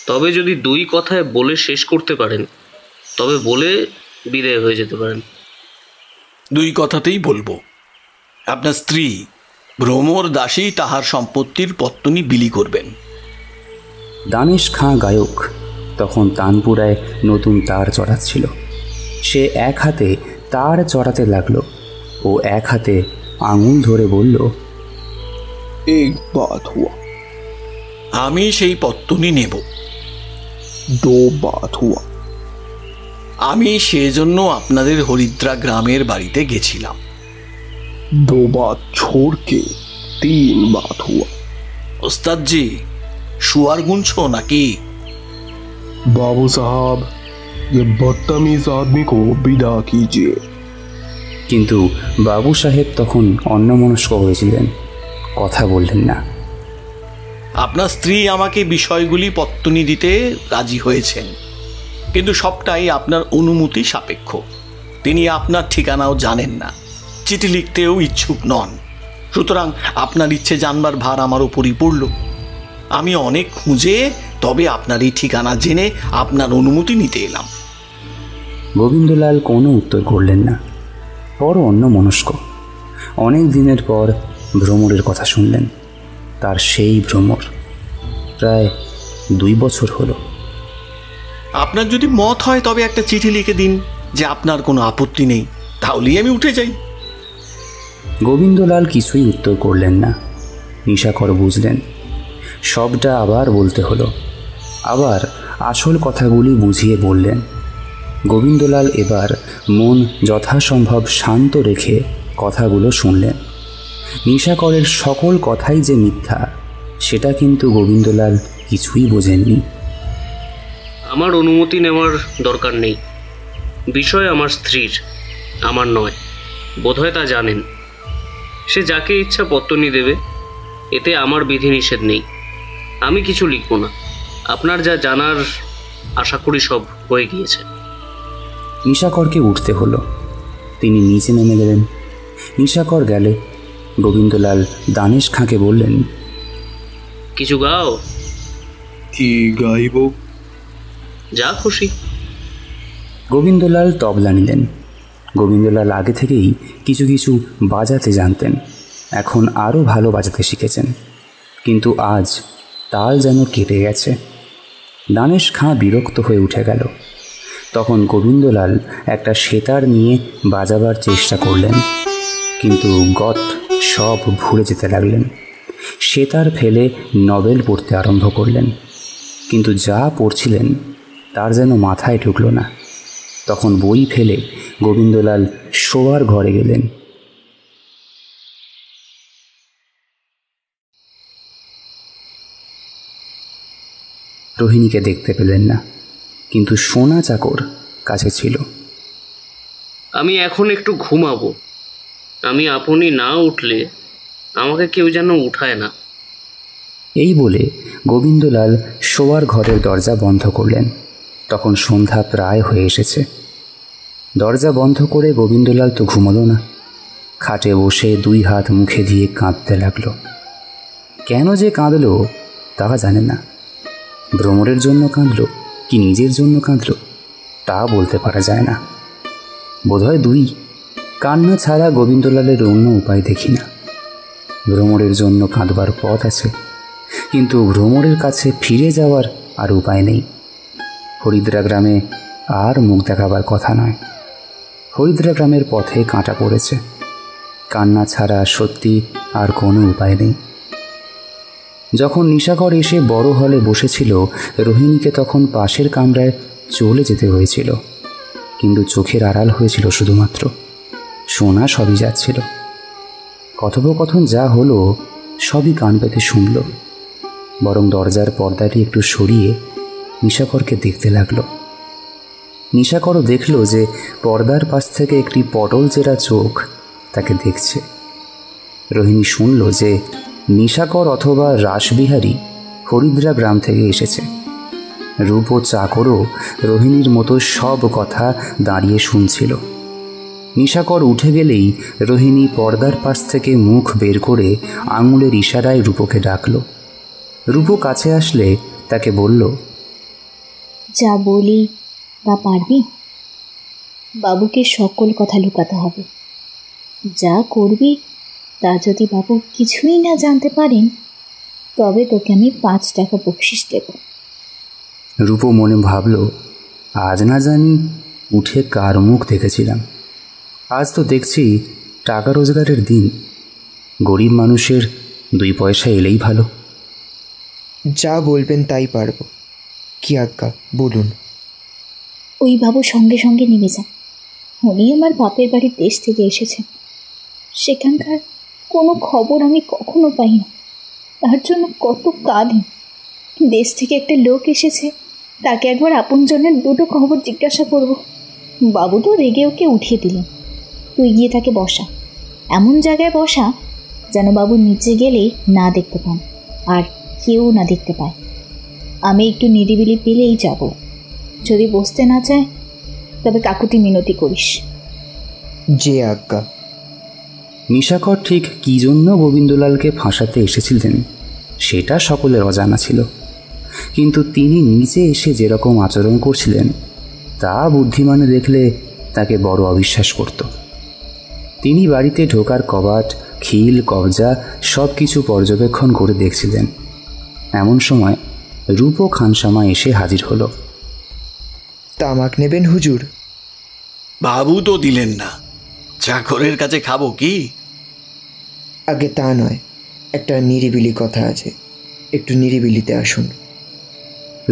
তবে যদি দুই কথায় বলে শেষ করতে পারেন তবে বলে বিদায় হয়ে যেতে পারেন। দুই কথাতেই বলবো। আপনার স্ত্রী ভ্রমর দাসী তাহার সম্পত্তির পত্তনি বিলি করবেন। দানেশ খাঁ গায়ক তখন তানপুরায় নতুন তার চড়াচ্ছিল। সে এক হাতে তার চড়াতে লাগলো ও এক হাতে আঙুল ধরে বলল, एक बात हुआ, আমি সেই পত্তনি নেব। दो बात हुआ, আমি সেজন্য আপনাদের হরিদ্রা গ্রামের বাড়িতে গেছিলাম। दो बात छोड़ के तीन बात हुआ। ওস্তাদজি, শুয়ার গুনছো নাকি? बाबू साहब, ये बदतमीज आदमी को विदा कीजिए। কিন্তু বাবু সাহেব তখন অন্যমনস্ক হয়েছিলেন, কথা বললেন না। আপনার স্ত্রী আমাকে বিষয়গুলি পত্তনি দিতে রাজি হয়েছেন, কিন্তু সবটাই আপনার অনুমতি সাপেক্ষ। তিনি আপনার ঠিকানাও জানেন না, চিঠি লিখতেও ইচ্ছুক নন। সুতরাং আপনার ইচ্ছে জানবার ভার আমার উপরই পড়ল। আমি অনেক খুঁজে তবে আপনার এই ঠিকানা জেনে আপনার অনুমতি নিতে এলাম। গোবিন্দলাল কোনো উত্তর করলেন না, বড় অন্যমনস্ক। অনেক দিনের পর ভ্রমরের কথা শুনলেন। তার সেই ভ্রমর প্রায় 2 বছর হলো। আপনার যদি মত হয় তবে একটা চিঠি লিখে দিন যে আপনার কোনো আপত্তি নেই, তাহলেই আমি উঠে যাই। গোবিন্দলাল কিছুই উত্তর করলেন না। নিশাকর বুঝলেন সবটা আবার বলতে হলো। আবার আসল কথাগুলি বুঝিয়ে বললেন। গোবিন্দলাল এবার মন যথাসম্ভব শান্ত রেখে কথাগুলো শুনলেন। নিশাকরের সকল কথাই যে মিথ্যা সেটা কিন্তু গোবিন্দলাল কিছুই বোঝেননি। আমার অনুমতি নেওয়ার দরকার নেই। বিষয় আমার স্ত্রীর, আমার নয়। বোধহয় তা জানেন। সে যাকে ইচ্ছা পত্তনি দেবে, এতে আমার বিধিনিষেধ নেই। আমি কিছু লিখব না। আপনার যা জানার আশা করি সব হয়ে গিয়েছে। নিশাকরকে উঠতে হলো। তিনি নিচে নেমে গেলেন। নিশাকর গেলে গোবিন্দলাল দানেশ খাঁকে বললেন, কিছু গাও। কি গাইব? যা খুশি। গোবিন্দলাল তবলা নিলেন। গোবিন্দলাল আগে থেকেই কিছু কিছু বাজাতে জানতেন, এখন আরও ভালো বাজাতে শিখেছেন। কিন্তু আজ তাল যেন কেটে গেছে। দানেশ খাঁ বিরক্ত হয়ে উঠে গেল। তখন গোবিন্দলাল একটা সেতার নিয়ে বাজাবার চেষ্টা করলেন, কিন্তু গত সব ভুলে যেতে লাগলেন। সেতার ফেলে নভেল পড়তে আরম্ভ করলেন, কিন্তু যা পড়ছিলেন তার যেন মাথায় ঢুকল না। তখন বই ফেলে গোবিন্দলাল শোয়ার ঘরে গেলেন। রোহিণীকে দেখতে পেলেন না, কিন্তু সোনা চাকর কাছে ছিল। আমি এখন একটু ঘুমাবো। আমি আপনি না উঠলে আমাকে কেউ যেন উঠায় না। এই বলে গোবিন্দলাল শোয়ার ঘরের দরজা বন্ধ করলেন। তখন সন্ধ্যা প্রায় হয়ে এসেছে। দরজা বন্ধ করে গোবিন্দলাল তো ঘুমালো না। খাটে বসে 2 হাত মুখে দিয়ে কাঁদতে লাগল। কেন যে কাঁদল তা জানে না। ভ্রমরের জন্য কাঁদল কি নিজের জন্য কাঁদল তা বলতে পারা যায় না। বোধহয় 2। কান্না ছাড়া গোবিন্দলালের অন্য উপায় দেখি না। ভ্রমরের জন্য কাঁদবার পথ আছে, কিন্তু ভ্রমরের কাছে ফিরে যাওয়ার আর উপায় নেই। হরিদ্রা গ্রামে আর মুখ দেখাবার কথা নয়। হরিদ্রা গ্রামের পথে কাঁটা পড়েছে। কান্না ছাড়া সত্যি আর কোনো উপায় নেই। যখন নিশাকর এসে বড় হলে বসেছিল, রোহিণীকে তখন পাশের কামরায় চলে যেতে হয়েছিল, কিন্তু চোখের আড়াল হয়েছিল শুধুমাত্র। শোনা সবই যাচ্ছিল, কথোপকথন যা হলো সবই কান পেতে শুনল। বরং দরজার পর্দাটি একটু সরিয়ে নিশাকরকে দেখতে লাগলো। নিশাকরও দেখল যে পর্দার পাশ থেকে একটি পটল চেরা চোখ তাকে দেখছে। রোহিণী শুনল যে নিশাকর অথবা রাসবিহারী হরিদ্রা গ্রাম থেকে এসেছে। রূপ ও চাকরও রোহিণীর মতো সব কথা দাঁড়িয়ে শুনছিল। নিশাকর উঠে গেলেই রোহিণী পর্দার পাশ থেকে মুখ বের করে আঙুলের ইশারায় রূপকে ডাকল। রূপ কাছে আসলে তাকে বলল, যা বলি বা পারবি? বাবুকে সকল কথা লুকাতে হবে। যা করবি তা যদি বাবু কিছুই না জানতে পারেন, তবে তোকে আমি 5 টাকা বকশিস দেব। রূপ মনে ভাবল, আজ না জানি উঠে কার মুখ দেখেছিলাম, আজ তো দেখছি টাকা রোজগারের দিন। গরিব মানুষের 2 পয়সা এলেই ভালো। যা বলবেন তাই পারবো। কি আজ্ঞা বলুন। ওই বাবু সঙ্গে সঙ্গে নেমে যান। উনি আমার বাপের বাড়ির দেশ থেকে এসেছেন। সেখানকার কোনো খবর আমি কখনো পাই না, তার জন্য কত কাঁদি। দেশ থেকে একটা লোক এসেছে, তাকে একবার আপনজনের 2টো খবর জিজ্ঞাসা করব। বাবু তো রেগে ওকে উঠিয়ে দিলেন। তুই গিয়ে তাকে বসা, এমন জায়গায় বসা যেন বাবু নিচে গেলে না দেখতে পান আর কেউ না দেখতে পায়। আমি একটু নিরিবিলি পেলেই যাব। যদি বসতে না চায় তবে কাকুতি মিনতি করিস। যে আজ্ঞা। নিশাকর ঠিক কী জন্য গোবিন্দলালকে ফাঁসাতে এসেছিলেন সেটা সকলের অজানা ছিল, কিন্তু তিনি নিজে এসে যেরকম আচরণ করছিলেন তা বুদ্ধিমানে দেখলে তাকে বড় অবিশ্বাস করত। তিনি বাড়িতে ঢোকার কবাট, খিল, কবজা সব কিছু পর্যবেক্ষণ করে দেখছিলেন। এমন সময় রূপ ও খানসামা এসে হাজির হলো। তামাক নেবেন হুজুর? বাবু তো দিলেন না, চাকরের কাছে খাবো কি? আগে তা নয়, একটা নিরিবিলি কথা আছে, একটু নিরিবিলিতে আসুন।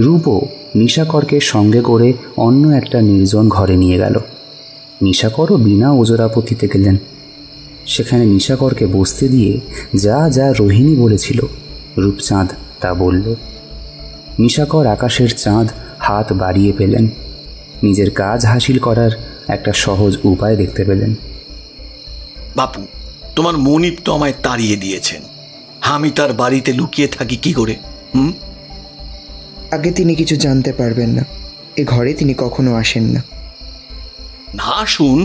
রূপও নিশাকরকে সঙ্গে করে অন্য একটা নির্জন ঘরে নিয়ে গেল। নিশাকরও বিনা ওজরাপত্তিতে গেলেন। সেখানে নিশাকরকে বসতে দিয়ে যা যা রোহিণী বলেছিল রূপচাঁদ তা বলল। নিশাকর আকাশের চাঁদ হাত বাড়িয়ে পেলেন। নিজের কাজ হাসিল করার একটা সহজ উপায় দেখতে পেলেন। বাপু, তোমার মনিব তো আমায় তাড়িয়ে দিয়েছেন, আমি তার বাড়িতে লুকিয়ে থাকি কি করে? আগে তিনি কিছু জানতে পারবেন না, এ ঘরে তিনি কখনো আসেন না। না শুন,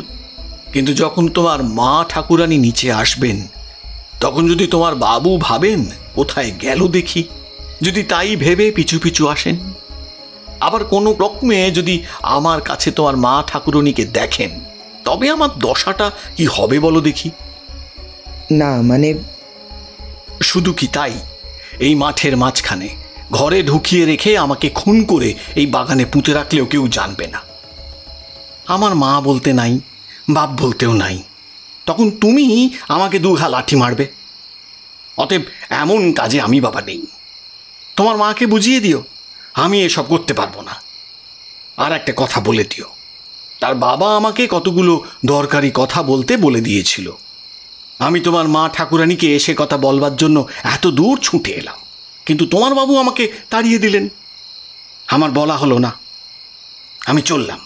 কিন্তু যখন তোমার মা ঠাকুরানী নিচে আসবেন তখন যদি তোমার বাবু ভাবেন কোথায় গেল দেখি, যদি তাই ভেবে পিছু পিছু আসেন, আবার কোনো রকমে যদি আমার কাছে তোমার মা ঠাকুরানীকে দেখেন, তবে আমার দশাটা কি হবে বলো দেখি? না মানে শুধু কি তাই? এই মাঠের মাঝখানে ঘরে ঢুকিয়ে রেখে আমাকে খুন করে এই বাগানে পুঁতে রাখলেও কেউ জানবে না। আমার মা বলতে নাই, বাপ বলতেও নাই, তখন তুমি আমাকে 2 ঘা লাঠি মারবে। অতএব এমন কাজে আমি বাবা নেই। তোমার মাকে বুঝিয়ে দিও আমি এসব করতে পারবো না। আর একটা কথা বলে দিও, তার বাবা আমাকে কতগুলো দরকারি কথা বলতে বলে দিয়েছিল। আমি তোমার মা ঠাকুরানীকে এসে কথা বলবার জন্য এত দূর ছুটে এলাম, কিন্তু তোমার বাবু আমাকে তাড়িয়ে দিলেন। আমার বলা হলো না, আমি চললাম।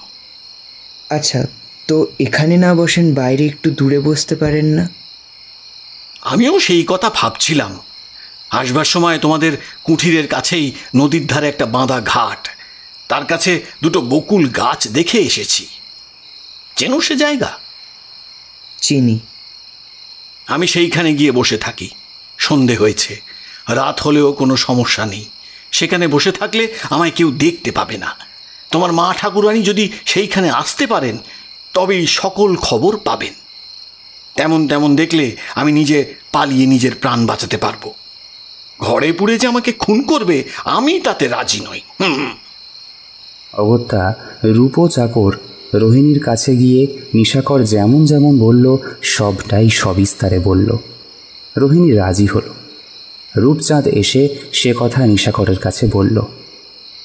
আচ্ছা, তো এখানে না বসেন বাইরে একটু দূরে বসতে পারেন না? আমিও সেই কথা ভাবছিলাম। আসবার সময় তোমাদের কুঠিরের কাছেই নদীর ধারে একটা বাঁধা ঘাট, তার কাছে 2টো বকুল গাছ দেখে এসেছি। চেনো সে জায়গা? চিনি। আমি সেইখানে গিয়ে বসে থাকি। সন্ধে হয়েছে, রাত হলেও কোনো সমস্যা নেই। সেখানে বসে থাকলে আমায় কেউ দেখতে পাবে না। তোমার মা ঠাকুরানী যদি সেইখানে আসতে পারেন তবেই সকল খবর পাবেন। তেমন তেমন দেখলে আমি নিজে পালিয়ে নিজের প্রাণ বাঁচাতে পারবো। ঘরে পুড়ে যে আমাকে খুন করবে আমি তাতে রাজি নই। অগত্যা রূপ চাকর রোহিণীর কাছে গিয়ে নিশাকর যেমন যেমন বলল সবটাই সবিস্তারে বলল। রোহিণী রাজি হলো। রূপচাঁদ এসে সে কথা নিশাকরের কাছে বলল।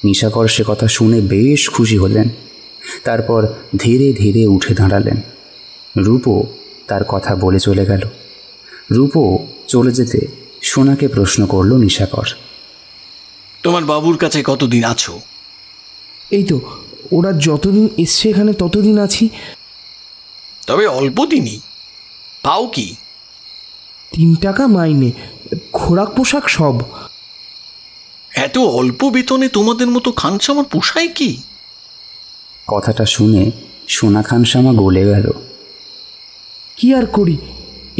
নিশাকর সে কথা শুনে বেশ খুশি হলেন। তারপর ধীরে ধীরে উঠে দাঁড়ালেন। রূপও তার কথা বলে চলে গেল। রূপও চলে যেতে সোনাকে প্রশ্ন করল নিশাকর, তোমার বাবুর কাছে কতদিন আছো? এই তো ওরা যতদিন এসছে এখানে ততদিন আছি। তবে অল্প দিনই। পাও কি? 3 টাকা মাইনে, খোরাক পোশাক সব। এত অল্প বেতনে তোমাদের মতো খানসামার পোষায় কি? কথাটা শুনে সোনা খানসামা গলে গেল। কি আর করি,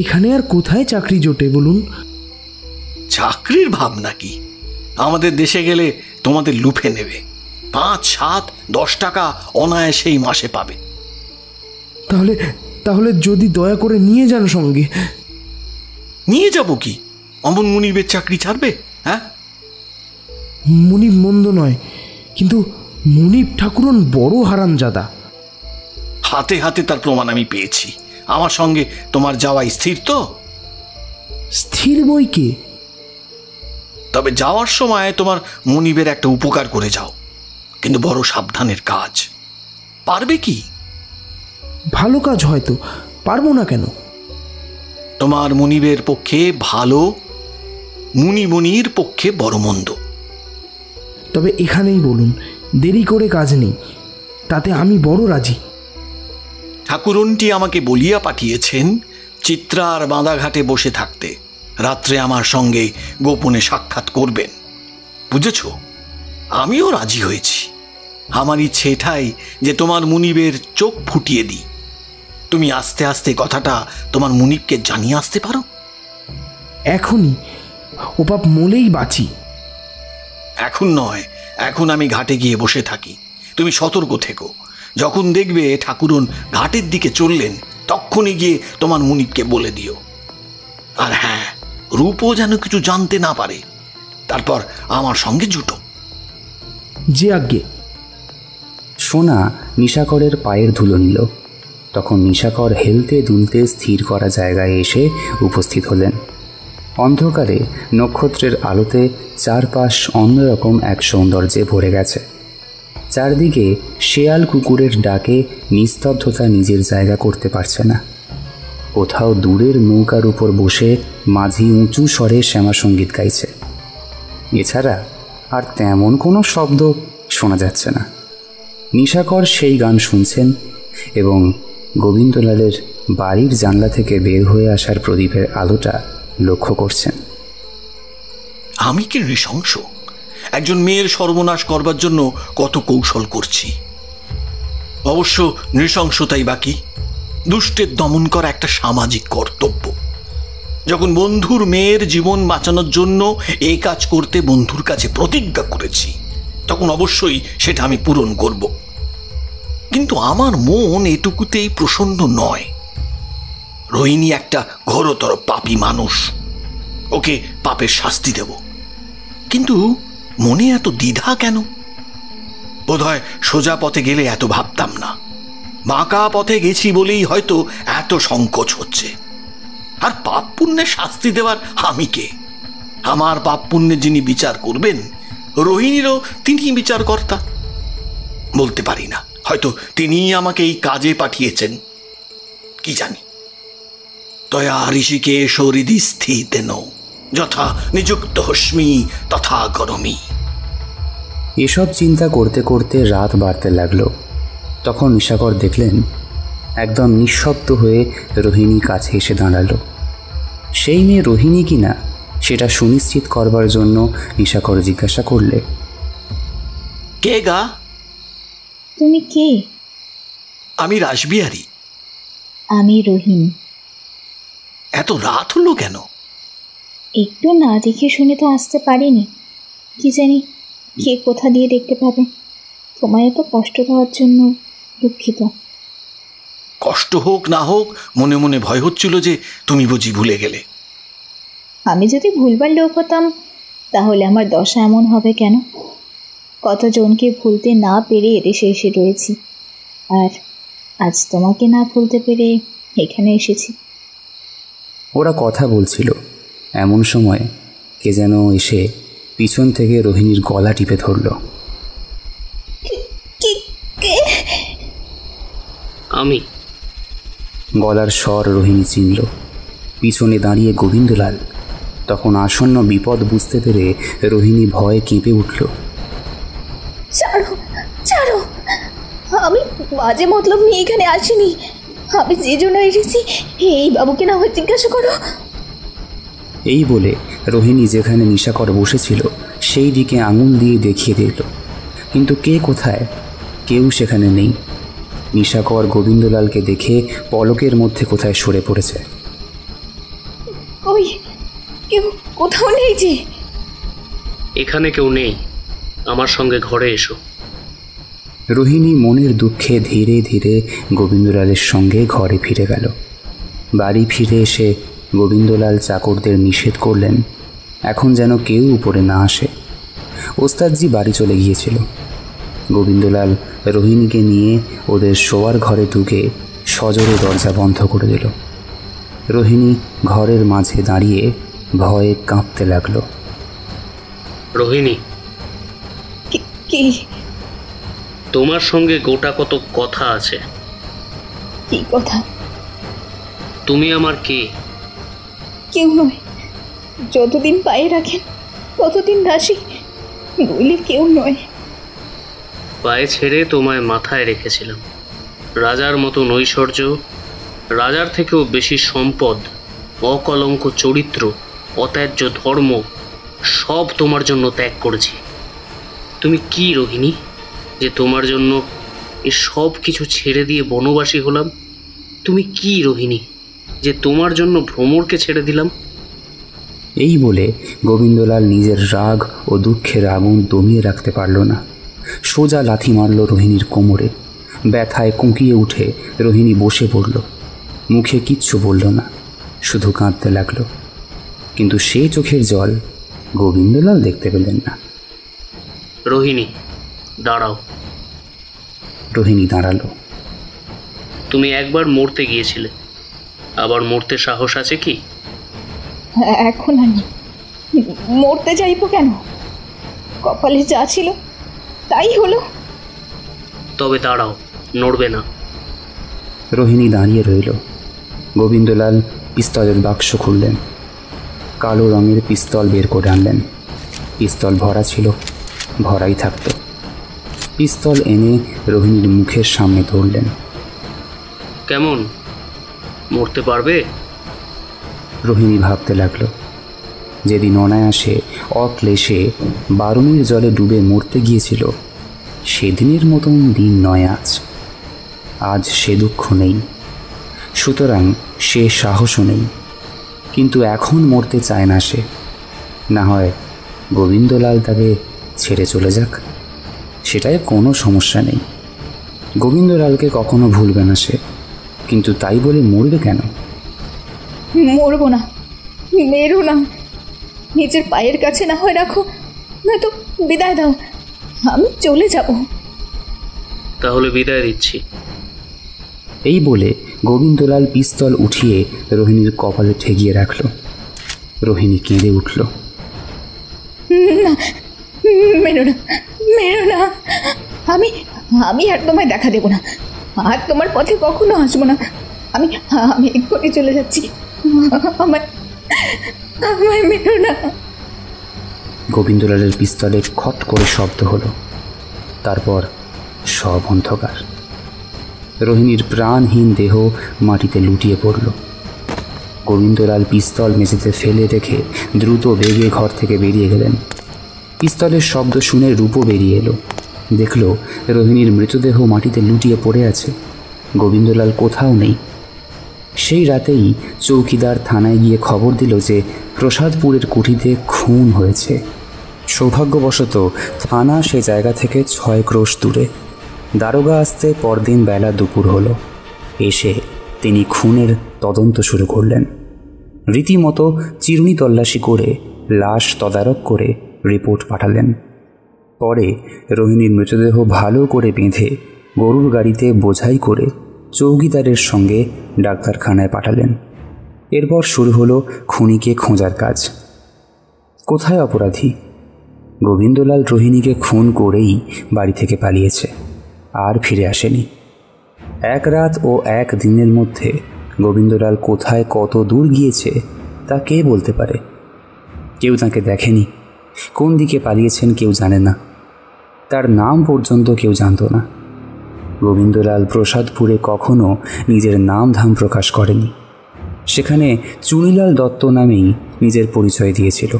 এখানে আর কোথায় চাকরি জোটে বলুন? চাকরির ভাব নাকি? আমাদের দেশে গেলে তোমাদের লুফে নেবে। 5, 7, 10 টাকা অনায়াসেই মাসে পাবে। তাহলে যদি দয়া করে নিয়ে যান সঙ্গে। নিয়ে যাব কি? অমন মুনিবের চাকরি ছাড়বে? হ্যাঁ, মুনিব মন্দ নয়, কিন্তু মুনিব ঠাকুরন বড় হারামজাদা। হাতে হাতে তার প্রমাণ আমি পেয়েছি। আমার সঙ্গে তোমার যাওয়া স্থির তো? স্থির বই কে? তবে যাওয়ার সময় তোমার মুনিবের একটা উপকার করে যাও, কিন্তু বড় সাবধানের কাজ। পারবে কি? ভালো কাজ হয়তো, পারবো না কেন? তোমার মুনিবের পক্ষে ভালো, মুনিমনির পক্ষে বড় মন্দ। তবে এখানেই বলুন, দেরি করে কাজ নেই, তাতে আমি বড় রাজি। ঠাকুরনটি আমাকে বলিয়া পাঠিয়েছেন চিত্রার বাঁধাঘাটে বসে থাকতে, রাত্রে আমার সঙ্গে গোপনে সাক্ষাৎ করবেন। বুঝেছ? আমিও রাজি হয়েছি। আমার ইচ্ছে এটাই যে তোমার মুনিবের চোখ ফুটিয়ে দিই। তুমি আস্তে আস্তে কথাটা তোমার মুনিবকে জানিয়ে আসতে পারো। এখনই ওপাপ মলেই বাঁচি। এখন নয়, এখন আমি ঘাটে গিয়ে বসে থাকি। তুমি সতর্ক থেকো। যখন দেখবে ঠাকুরন ঘাটের দিকে চললেন, তখনই গিয়ে তোমার মুনিবকে বলে দিও। আর হ্যাঁ, রূপও যেন কিছু জানতে না পারে। তারপর আমার সঙ্গে জুটো। যে আজ্ঞে। সোনা নিশাকরের পায়ের ধুলো নিল। তখন নিশাকর হেলতে দুলতে স্থির করা জায়গায় এসে উপস্থিত হলেন। অন্ধকারে নক্ষত্রের আলোতে চারপাশ অন্যরকম এক সৌন্দর্যে ভরে গেছে। চারদিকে শেয়াল কুকুরের ডাকে নিস্তব্ধতা নিজের জায়গা করতে পারছে না। কোথাও দূরের নৌকার উপর বসে মাঝি উঁচু স্বরে শ্যামাসঙ্গীত গাইছে। এছাড়া আর তেমন কোনো শব্দ শোনা যাচ্ছে না। নিশাকর সেই গান শুনছেন এবং গোবিন্দলালের বাড়ির জানলা থেকে বের হয়ে আসার প্রদীপের আলোটা লক্ষ্য করছেন। আমি কি নৃশংস? একজন মেয়ের সর্বনাশ করবার জন্য কত কৌশল করছি। অবশ্য নৃশংসতাই বাকি। দুষ্টের দমন করা একটা সামাজিক কর্তব্য। যখন বন্ধুর মেয়ের জীবন বাঁচানোর জন্য এই কাজ করতে বন্ধুর কাছে প্রতিজ্ঞা করেছি, তখন অবশ্যই সেটা আমি পূরণ করব। কিন্তু আমার মন এটুকুতেই প্রসন্ন নয়। রোহিণী একটা ঘোরতর পাপী মানুষ। ওকে পাপের শাস্তি দেব, কিন্তু মনে এত দ্বিধা কেন? বোধহয় সোজা পথে গেলে এত ভাবতাম না। বাঁকা পথে গেছি বলেই হয়তো এত সংকোচ হচ্ছে। আর পাপ পুণ্যের শাস্তি দেওয়ার আমি কে? আমার পাপ পুণ্যের যিনি বিচার করবেন, রোহিণীরও তিনি বিচারকর্তা। বলতে পারি না, হয়তো তিনিই আমাকে এই কাজে পাঠিয়েছেন, কি জানি। তয়া ঋষিকেশ হৃদি স্থিতেন যথা নিযুক্ত হস্মি তথা করমি। এসব চিন্তা করতে করতে রাত বাড়তে লাগলো। তখন নিশাকর দেখলেন একদম নিঃশব্দ হয়ে রোহিণী কাছে এসে দাঁড়ালো। সেই মেয়ে রোহিণী কিনা সেটা সুনিশ্চিত করবার জন্য নিশাকর জিজ্ঞাসা করলে, কে গা? তুমি কে? আমি রাসবিহারী। আমি রোহিণী। এত রাত হলো কেন? একটু না দেখে শুনে তো আসতে পারিনি। কি জানি কে কোথা দিয়ে দেখতে পাবে। তোমায় এত কষ্ট দেওয়ার জন্য দুঃখিত। কষ্ট হোক না হোক, মনে মনে ভয় হচ্ছিল যে তুমি বুঝি ভুলে গেলে। আমি যদি ভুলবার লোক হতাম তাহলে আমার দশা এমন হবে কেন? কতজনকে ভুলতে না পেরে এদেশে এসে রয়েছি, আর আজ তোমাকে না ভুলতে পেরে এখানে এসেছি। ওরা কথা বলছিল, এমন সময় কে যেন এসে পিছন থেকে রোহিণীর গলা টিপে ধরল। আমি। গলার স্বর রোহিণী চিনল। পিছনে দাঁড়িয়ে গোবিন্দলাল। তখন আসন্ন বিপদ বুঝতে পেরে রোহিণী ভয়ে কেঁপে উঠল। ছাড়ো ছাড়ো, আমি বাজে মতলব নিয়ে এখানে আসিনি। আমি যে জন্য এসেছি এই বাবুকে না হয় জিজ্ঞাসা করো। এই বলে রোহিণী যেখানে নিশাকর বসেছিল সেই দিকে আঙুল দিয়ে দেখিয়ে দিল, কিন্তু কে কোথায়? কেউ সেখানে নেই। নিশাকর গোবিন্দলালকে দেখে পলকের মধ্যে কোথায় সরে পড়েছে। ওই কেউ কোথাও নেই যে। এখানে কেউ নেই, আমার সঙ্গে ঘরে এসো। রোহিণী মনের দুঃখে ধীরে ধীরে গোবিন্দলালের সঙ্গে ঘরে ফিরে গেল। বাড়ি ফিরে এসে গোবিন্দলাল চাকরদের নিষেধ করলেন এখন যেন কেউ উপরে না আসে। ওস্তাদজি বাড়ি চলে গিয়েছিল। গোবিন্দলাল রোহিণীকে নিয়ে ওদের শোয়ার ঘরে ঢুকে সজোরে দরজা বন্ধ করে দিল। রোহিণী ঘরের মাঝে দাঁড়িয়ে ভয়ে কাঁপতে লাগলো। রোহিণী, কি? তোমার সঙ্গে গোটা কত কথা আছে। কি কথা? তুমি আমার কে? কেউ নয়, যতদিন পায়ে রাখেন ততদিন দাসী, নইলে কেউ নয়। পায়ে ছেড়ে তোমায় মাথায় রেখেছিলাম। রাজার মতো ঐশ্বর্য, রাজার থেকেও বেশি সম্পদ, অকলঙ্ক চরিত্র, অত্যাজ্য ধর্ম সব তোমার জন্য ত্যাগ করেছি। তুমি কি রোহিণী যে তোমার জন্য এ সব কিছু ছেড়ে দিয়ে বনবাসী হলাম? তুমি কি রোহিণী যে তোমার জন্য ভ্রমরকে ছেড়ে দিলাম? এই বলে গোবিন্দলাল নিজের রাগ ও দুঃখের আগুন দমিয়ে রাখতে পারল না। সোজা লাথি মারল রোহিণীর কোমরে। ব্যথায় কুঁকিয়ে উঠে রোহিণী বসে পড়ল। মুখে কিচ্ছু বলল না, শুধু কাঁদতে লাগল। কিন্তু সে চোখের জল গোবিন্দলাল দেখতে পেলেন না। রোহিণী, দাঁড়াও। রোহিণী দাঁড়ালো। তুমি একবার মরতে গিয়েছিলে, আবার মরতে সাহস আছে কি? এখন আমি মরতে যাইব কেন? কপালে যা ছিল তাই হলো। তবে দাঁড়াও, নড়বে না। রোহিণী দাঁড়িয়ে রইল। গোবিন্দলাল পিস্তলের বাক্স খুললেন। কালো রঙের পিস্তল বের করে আনলেন। পিস্তল ভরা ছিল, ভরাই থাকত। পিস্তল এনে রোহিণীর মুখের সামনে ধরলেন। কেমন, মরতে পারবে? রোহিণী ভাবতে লাগলো, যেদিন অনায়াসে অক্লেশে বারুণীর জলে ডুবে মরতে গিয়েছিল সেদিনের মতন দিন নয় আজ। আজ সে দুঃখ নেই, সুতরাং সে সাহসও নেই। কিন্তু এখন মরতে চায় না সে। না হয় গোবিন্দলাল তাকে ছেড়ে চলে যাক, সেটাই কোনো সমস্যা নেই। গোবিন্দলালকে কখনো ভুলবে না সে, কিন্তু তাই বলে মরবে কেন? মরবো না, মেরো না। নিজের পায়ের কাছে না হয় রাখো, নয়তো বিদায় দাও, আমি চলে যাব। তাহলে বিদায় দিচ্ছি। এই বলে গোবিন্দলাল পিস্তল উঠিয়ে রোহিণীর কপালে ঠেকিয়ে রাখল। রোহিণী কেঁদে উঠল। না, মেরো না, মেরো না। আমি আমি আর তোমায় দেখা দেব না, আর তোমার পথে কখনো আসবো না। আমি আমি এক্ষুনি চলে যাচ্ছি। আমায় মেরো না। গোবিন্দলালের পিস্তলে খট করে শব্দ হলো। তারপর সব অন্ধকার। রোহিণীর প্রাণহীন দেহ মাটিতে লুটিয়ে পড়ল। গোবিন্দলাল পিস্তল মেঝেতে ফেলে রেখে দ্রুত বেগে ঘর থেকে বেরিয়ে গেলেন। পিস্তলের শব্দ শুনে রূপও বেরিয়ে এলো। দেখল রোহিণীর মৃতদেহ মাটিতে লুটিয়ে পড়ে আছে। গোবিন্দলাল কোথাও নেই। সেই রাতেই চৌকিদার থানায় গিয়ে খবর দিল যে প্রসাদপুরের কুঠিতে খুন হয়েছে। সৌভাগ্যবশত থানা সে জায়গা থেকে 6 ক্রোশ দূরে। দারোগা আসতে পরদিন বেলা দুপুর হলো। এসে তিনি খুনের তদন্ত শুরু করলেন। রীতিমতো চিরুনি তল্লাশি করে লাশ তদারক করে রিপোর্ট পাঠালেন। পরে রোহিণীর মৃতদেহ ভালো করে বেঁধে গরুর গাড়িতে বোঝাই করে চৌকিদারের সঙ্গে ডাক্তারখানায় পাঠালেন। এরপর শুরু হলো খুনিকে খোঁজার কাজ। কোথায় অপরাধী? গোবিন্দলাল রোহিণীকে খুন করেই বাড়ি থেকে পালিয়েছে, আর ফিরে আসেনি। এক রাত ও এক দিনের মধ্যে গোবিন্দলাল কোথায় কত দূর গিয়েছে তা কে বলতে পারে? কেউ তাকে দেখেনি, কোন দিকে পালিয়েছেন কেউ জানে না, তার নাম পর্যন্ত কেউ জানত না। গোবিন্দলাল প্রসাদপুরে কখনো নিজের নাম ধাম প্রকাশ করেনি। সেখানে চুনিলাল দত্ত নামেই নিজের পরিচয় দিয়েছিল।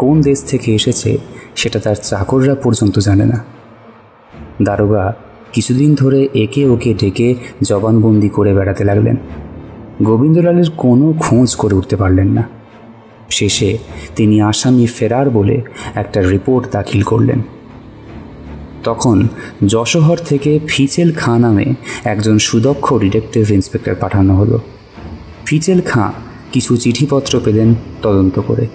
কোন দেশ থেকে এসেছে সেটা তার চাকররা পর্যন্ত জানে না। দারোগা কিছুদিন ধরে একে ওকে ডেকে জবানবন্দি করে বেড়াতে লাগলেন। গোবিন্দলালের কোনো খোঁজ করে উঠতে পারলেন না। শেষে তিনি আসামি ফেরার বলে একটা রিপোর্ট দাখিল করলেন। তখন যশোহর থেকে ফিচেল খাঁ নামে একজন সুদক্ষ ডিটেকটিভ ইন্সপেক্টর পাঠানো হলো। ফিচেল খাঁ কিছু চিঠিপত্র পেলেন তদন্ত করে।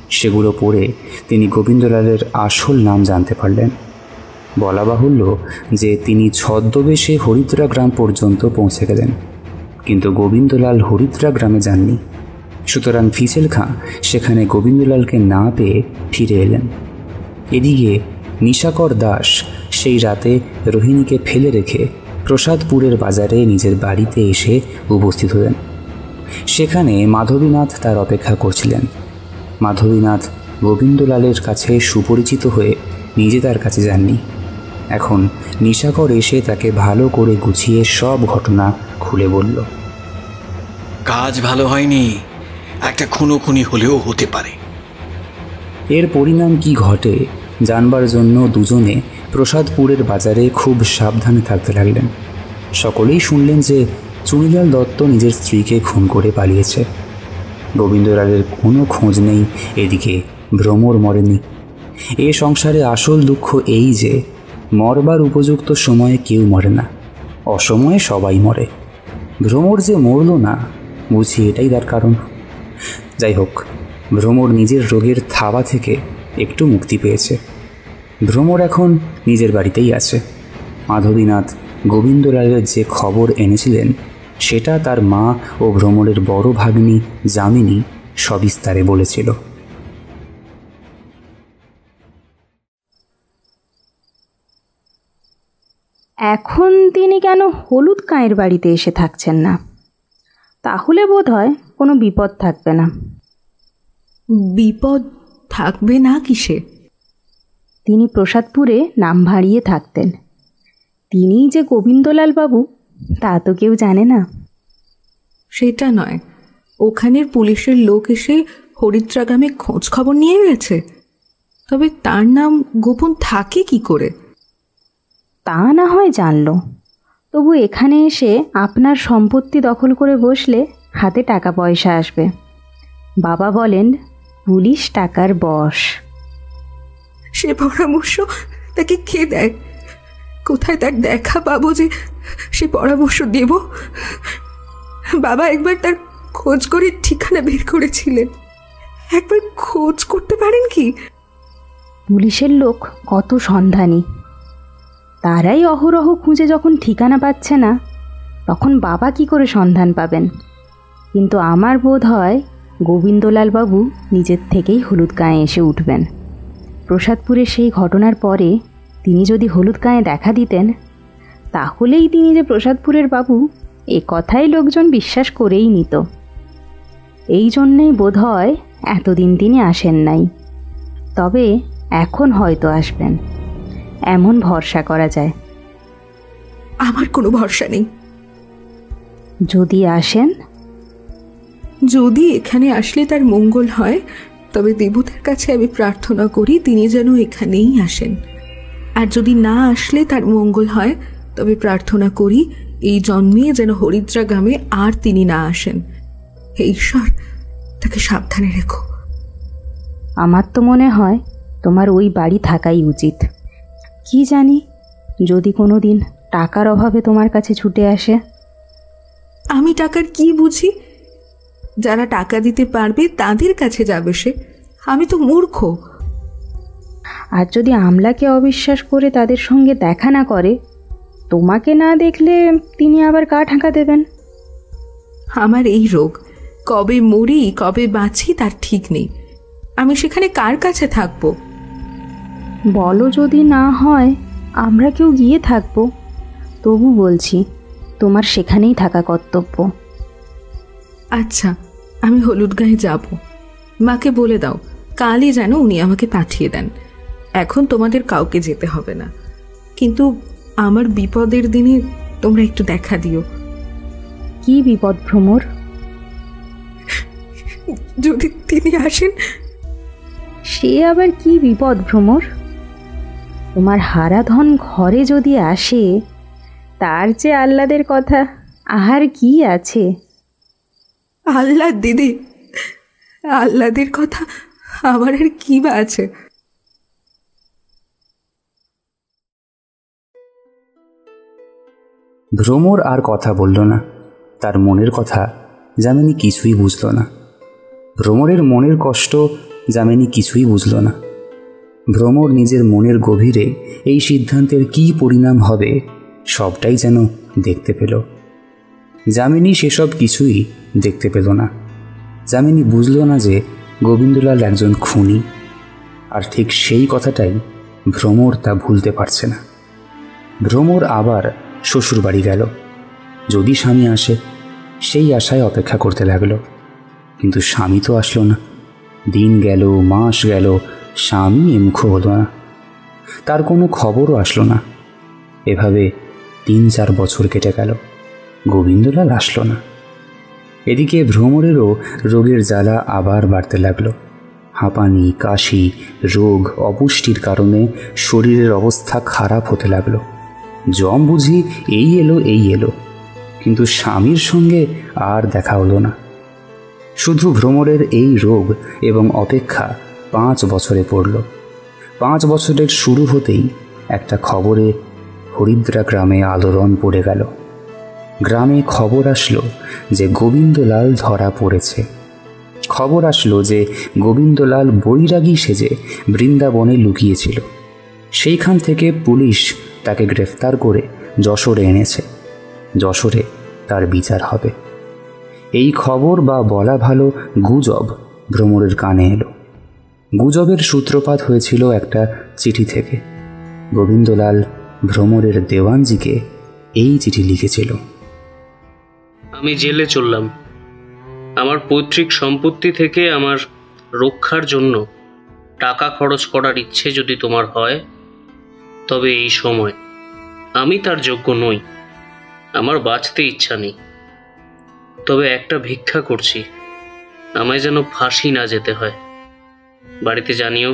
সেগুলো পড়ে তিনি গোবিন্দলালের আসল নাম জানতে পারলেন। বলা বাহুল্য যে তিনি ছদ্মবেশে হরিদ্রা গ্রাম পর্যন্ত পৌঁছে গেলেন, কিন্তু গোবিন্দলাল হরিদ্রা গ্রামে যাননি। সুতরাং ফিচেল খাঁ সেখানে গোবিন্দলালকে না পেয়ে ফিরে এলেন। এদিকে নিশাকর দাস সেই রাতে রোহিণীকে ফেলে রেখে প্রসাদপুরের বাজারে নিজের বাড়িতে এসে উপস্থিত হলেন। সেখানে মাধবীনাথ তার অপেক্ষা করছিলেন। মাধবীনাথ গোবিন্দলালের কাছে সুপরিচিত হয়ে নিজে তার কাছে যাননি। এখন নিশাকর এসে তাকে ভালো করে গুছিয়ে সব ঘটনা খুলে বলল। কাজ ভালো হয়নি, একটা খুনোখুনি হলেও হতে পারে। এর পরিণাম কি ঘটে জানবার জন্য দুজনে প্রসাদপুরের বাজারে খুব সাবধানে থাকতে লাগলেন। সকলেই শুনলেন যে চুনিলাল দত্ত নিজের স্ত্রীকে খুন করে পালিয়েছে। গোবিন্দলালের কোনো খোঁজ নেই, এদিকে ভ্রমর মরেনি। এ সংসারে আসল দুঃখ এই যে মরবার উপযুক্ত সময়ে কেউ মরে না, অসময়ে সবাই মরে। ভ্রমর যে মরল না, বুঝি এটাই তার কারণ। যাই হোক, ভ্রমর নিজের রোগের থাবা থেকে একটু মুক্তি পেয়েছে। ভ্রমর এখন নিজের বাড়িতেই আছে। মাধবীনাথ গোবিন্দলালের যে খবর এনেছিলেন সেটা তার মা ও ভ্রমরের বড় ভাগ্নি যামিনী সবিস্তারে বলেছিল। এখন তিনি কেন হলুদ কাঁয়ের বাড়িতে এসে থাকছেন না? তাহলে বোধ হয় কোনো বিপদ থাকবে না। বিপদ থাকবে না কিসে? তিনি প্রসাদপুরে নাম ভাঁড়িয়ে থাকতেন। তিনিই যে গোবিন্দলাল বাবু তা তো কেউ জানে না। সেটা নয়, ওখানের পুলিশের লোক এসে হরিদ্রা গ্রামে খোঁজ খবর নিয়ে গেছে। তবে তার নাম গোপন থাকে কি করে? তা না হয় জানলো, তবু এখানে এসে আপনার সম্পত্তি দখল করে বসলে হাতে টাকা পয়সা আসবে। বাবা বলেন পুলিশ টাকার বশ। সে পরামর্শ তাকে কে দেয়? কোথায় তার দেখা পাবো যে সে পরামর্শ দেব? বাবা একবার তার খোঁজ করে ঠিকানা বের করেছিলেন, একবার খোঁজ করতে পারেন কি? পুলিশের লোক কত সন্ধানী, তারাই অহরহ খুঁজে যখন ঠিকানা পাচ্ছে না, তখন বাবা কি করে সন্ধান পাবেন? কিন্তু আমার বোধ হয় গোবিন্দলাল বাবু নিজের থেকেই হলুদ গাঁয়ে এসে উঠবেন। প্রসাদপুরে সেই ঘটনার পরে তিনি যদি হলুদ গাঁয়ে দেখা দিতেন, তাহলেই তিনি যে প্রসাদপুরের বাবু এ কথাই লোকজন বিশ্বাস করেই নিত। এই জন্যেই বোধ হয় এতদিন তিনি আসেন নাই। তবে এখন হয়তো আসবেন, এমন ভরসা করা যায়। আমার কোনো ভরসা নেই। যদি আসেন? যদি এখানে আসলে তার মঙ্গল হয়, তবে দেবতার কাছে আমি প্রার্থনা করি তিনি যেন এখানেই আসেন। আর যদি না আসলে তার মঙ্গল হয়, তবে প্রার্থনা করি এই জন্মে যেন হরিদ্রা গ্রামে আর তিনি না আসেন। হে ঈশ্বর, তাকে সাবধানে রেখো। আমার তো মনে হয় তোমার ওই বাড়ি থাকাই উচিত। কি জানি, যদি কোনো দিন টাকার অভাবে তোমার কাছে ছুটে আসে। আমি টাকার কি বুঝি? যারা টাকা দিতে পারবে তাদের কাছে যাবে সে। আমি তো মূর্খ। আর যদি আমলাকে অবিশ্বাস করে তাদের সঙ্গে দেখা না করে, তোমাকে না দেখলে তিনি আবার গা ঢাকা দেবেন। আমার এই রোগ, কবে মরি কবে বাঁচি তার ঠিক নেই। আমি সেখানে কার কাছে থাকবো? বলো যদি না হয় আমরা কেউ গিয়ে থাকবো, তবু বলছি তোমার সেখানেই থাকা কর্তব্য। আচ্ছা, আমি হলুদ গায়ে যাব। মাকে বলে দাও কালই যেন উনি আমাকে পাঠিয়ে দেন। এখন তোমাদের কাউকে যেতে হবে না, কিন্তু আমার বিপদের দিনে তোমরা একটু দেখা দিও। কি বিপদ ভ্রমর? যদি তিনি আসেন। সে আবার কি বিপদ ভ্রমর? তোমার হারাধন ঘরে যদি আসে তার যে আহ্লাদের কথা আহার কি আছে? আহ্লাদ দিদি, আহ্লাদের কথা আমার আর কি বা আছে? ভ্রমর আর কথা বলল না। তার মনের কথা যামিনী কিছুই বুঝল না। ভ্রমরের মনের কষ্ট যামিনী কিছুই বুঝল না। ভ্রমর নিজের মনের গভীরে এই সিদ্ধান্তের কী পরিণাম হবে সবটাই যেন দেখতে পেল। যামিনী সেসব কিছুই দেখতে পেল না। যামিনী বুঝল না যে গোবিন্দলাল একজন খুনি, আর ঠিক সেই কথাটাই ভ্রমর তা ভুলতে পারছে না। ভ্রমর আবার শ্বশুর বাড়ি গেল। যদি স্বামী আসে সেই আশায় অপেক্ষা করতে লাগল, কিন্তু স্বামী তো আসলো না। দিন গেল, মাস গেল, স্বামী এমুখো হলো না। তার কোনো খবরও আসলো না। এভাবে 3-4 বছর কেটে গেল, গোবিন্দলাল আসলো না। এদিকে ভ্রমরেরও রোগের জ্বালা আবার বাড়তে লাগলো। হাঁপানি, কাশি, রোগ, অপুষ্টির কারণে শরীরের অবস্থা খারাপ হতে লাগলো। জম বুঝি এই এলো, কিন্তু স্বামীর সঙ্গে আর দেখা হলো না। শুধু ভ্রমরের এই রোগ এবং অপেক্ষা 5 বছরে পড়ল। 5 বছরের শুরু হতেই একটা খবরে হরিদ্রা গ্রামে আলোড়ন পড়ে গেল। গ্রামে খবর আসলো যে গোবিন্দলাল ধরা পড়েছে। খবর আসলো যে গোবিন্দলাল বৈরাগী সেজে বৃন্দাবনে লুকিয়েছিল। সেইখান থেকে পুলিশ তাকে গ্রেফতার করে যশোরে এনেছে। যশোরে তার বিচার হবে। এই খবর বা বলা ভালো গুজব ভ্রমরের কানে এলো। গুজবের সূত্রপাত হয়েছিল একটা চিঠি থেকে। গোবিন্দলাল ভ্রমরের দেওয়ানজিকে এই চিঠি লিখেছিল। আমি জেলে চললাম। আমার পৈতৃক সম্পত্তি থেকে আমার রক্ষার জন্য টাকা খরচ করার ইচ্ছে যদি তোমার হয়, তবে এই সময় আমি তার যোগ্য নই। আমার বাঁচতে ইচ্ছা নেই, তবে একটা ভিক্ষা করছি, আমায় যেন ফাঁসি না যেতে হয়। বাড়িতে জানিও,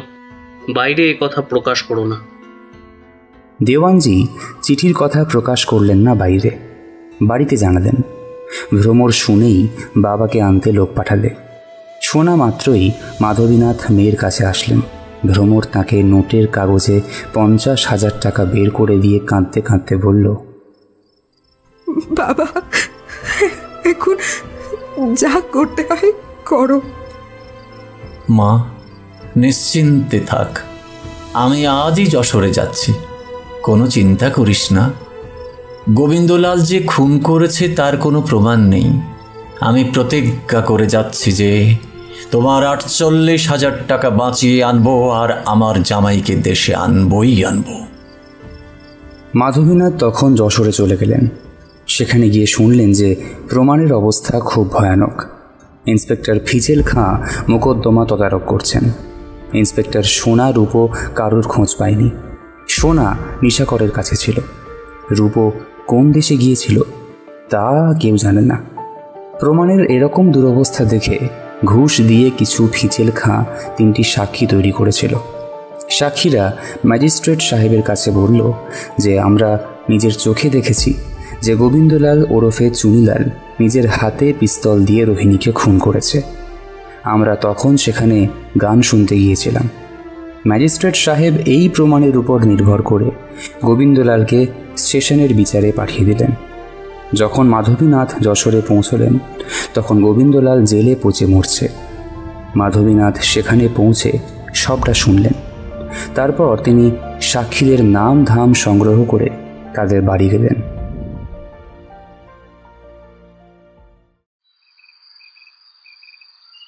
বাইরে এ কথা প্রকাশ করো না। দেওয়ানজি চিঠির কথা প্রকাশ করলেন না বাইরে, বাড়িতে জানালেন। ভ্রমর শুনেই বাবাকে আনতে লোক পাঠালে। শোনা মাত্রই মাধবীনাথ মেয়ের কাছে আসলেন। ভ্রমর তাকে নোটের কাগজে 50,000 টাকা বের করে দিয়ে কাঁদতে কাঁদতে বলল, বাবা, এখন যা করতে হয় করো। মা, নিশ্চিন্তে থাক। আমি আজই যশোরে যাচ্ছি, কোনো চিন্তা করিস না। গোবিন্দলাল যে খুন করেছে তার কোনো প্রমাণ নেই। আমি প্রতিজ্ঞা করে যাচ্ছি যে তোমার 48,000 টাকা বাঁচিয়ে আনবো, আর আমার জামাইকে দেশে আনবই আনবো। মাধবীনাথ তখন যশোরে চলে গেলেন। সেখানে গিয়ে শুনলেন যে প্রমাণের অবস্থা খুব ভয়ানক। ইন্সপেক্টর ফিজেল খাঁ মোকদ্দমা তদারক করছেন। ইন্সপেক্টর সোনা রূপো কারোর খোঁজ পায়নি। সোনা নিশাকরের কাছে ছিল। রূপো কোন দেশে গিয়েছিল তা কেউ জানে না। প্রমাণের এরকম দুরবস্থা দেখে ঘুষ দিয়ে কিছু ফিজেল খাঁ 3টি সাক্ষী তৈরি করেছিল। সাক্ষীরা ম্যাজিস্ট্রেট সাহেবের কাছে বলল যে আমরা নিজের চোখে দেখেছি যে গোবিন্দলাল ওরফে চুনিলাল নিজের হাতে পিস্তল দিয়ে রোহিণীকে খুন করেছে। আমরা তখন সেখানে গান শুনতে গিয়েছিলাম। ম্যাজিস্ট্রেট সাহেব এই প্রমাণের উপর নির্ভর করে গোবিন্দলালকে স্টেশনের বিচারে পাঠিয়ে দিলেন। যখন মাধবীনাথ যশোরে পৌঁছলেন তখন গোবিন্দলাল জেলে পচে মরছে। মাধবীনাথ সেখানে পৌঁছে সবটা শুনলেন। তারপর তিনি সাক্ষীদের নাম ধাম সংগ্রহ করে তাদের বাড়ি গেলেন।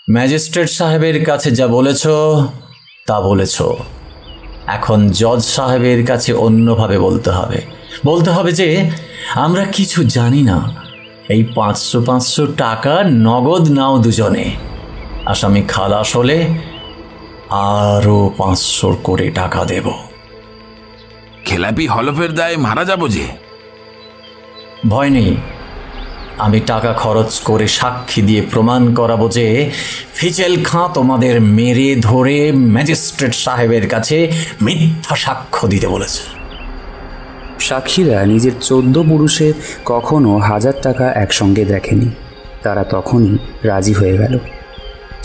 ম্যাজিস্ট্রেট সাহেবের কাছে যা বলেছ তা বলেছ, এখন জজ সাহেবের কাছে অন্যভাবে বলতে হবে যে আমরা কিছু জানি না। এই 500 টাকা নগদ নাও দুজনে, আসামি খালাস হলে আরও 500 করে টাকা দেব। খেলাপি হলফের দায়ে মারা যাব যে? ভয় নেই, আমি টাকা খরচ করে সাক্ষী দিয়ে প্রমাণ করাবো যে ফিচেল খাঁ তোমাদের মেরে ধরে ম্যাজিস্ট্রেট সাহেবের কাছে মিথ্যা সাক্ষ্য দিতে বলেছে। সাক্ষীরা নিজের 14 পুরুষে কখনো 1000 টাকা একসঙ্গে দেখেনি। তারা তখনই রাজি হয়ে গেল।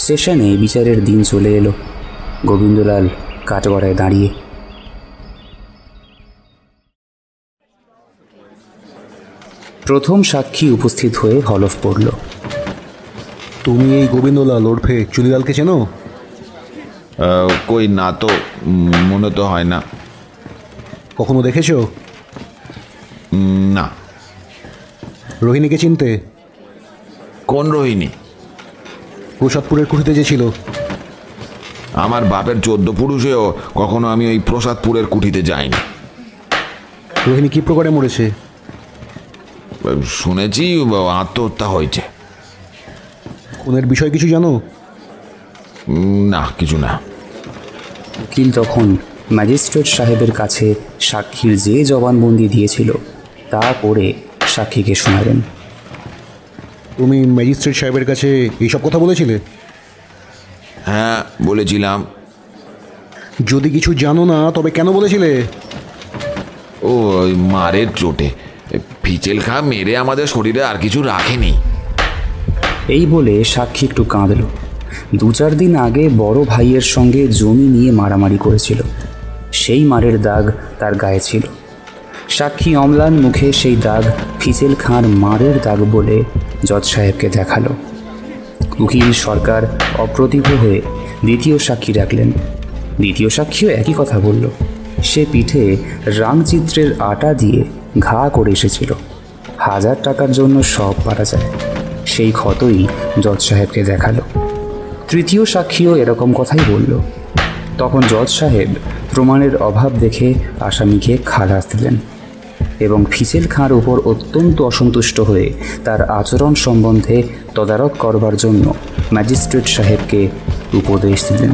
সেশনে বিচারের দিন চলে এলো। গোবিন্দলাল কাঠগড়ায় দাঁড়িয়ে। প্রথম সাক্ষী উপস্থিত হয়ে হলফ পড়ল। তুমি এই গোবিন্দলাল ওরফে চুনিলালকে চেনো? কই না তো, মনে তো হয় না। কখনো দেখেছো? না। রোহিণীকে চিনতে? কোন রোহিণী? প্রসাদপুরের কুঠিতে যে ছিল। আমার বাপের 14 পুরুষেও কখনো আমি ওই প্রসাদপুরের কুঠিতে যাইনি। রোহিণী কি প্রকারে মরেছে? শুনেছি আত্মহত্যা হয়েছে। খুনের বিষয় কিছু জানো? না, কিছু না। উকিল তখন ম্যাজিস্ট্রেট সাহেবের কাছে সাক্ষীর যে জবানবন্দি দিয়েছিল তা পড়ে সাক্ষীকে শোনালেন। তুমি ম্যাজিস্ট্রেট সাহেবের কাছে এইসব কথা বলেছিলে? হ্যাঁ, বলেছিলাম। যদি কিছু জানো না তবে কেন বলেছিলে? ও মারের চোটে ফিচেল খাঁ মেরে আমাদের শরীরে আর কিছু রাখেনি। এই বলে সাক্ষী একটু কাঁদল। 2-4 দিন আগে বড় ভাইয়ের সঙ্গে জমি নিয়ে মারামারি করেছিল, সেই মারের দাগ তার গায়ে ছিল। সাক্ষী অম্লান মুখে সেই দাগ ফিচেল খাঁর মারের দাগ বলে জজ সাহেবকে দেখালো। উকিল সরকার অপ্রতিভ হয়ে দ্বিতীয় সাক্ষী ডাকলেন। দ্বিতীয় সাক্ষীও একই কথা বলল। সে পিঠে রাংচিত্রের আটা দিয়ে ঘা করে এসেছিল। 1000 টাকার জন্য সব পারা যায়, সেই ক্ষতই জজ সাহেবকে দেখালো। তৃতীয় সাক্ষীও এরকম কথাই বলল। তখন জজ সাহেব প্রমাণের অভাব দেখে আসামিকে খালাস দিলেন এবং ফিচেল খাঁর উপর অত্যন্ত অসন্তুষ্ট হয়ে তার আচরণ সম্বন্ধে তদারক করবার জন্য ম্যাজিস্ট্রেট সাহেবকে উপদেশ দিলেন।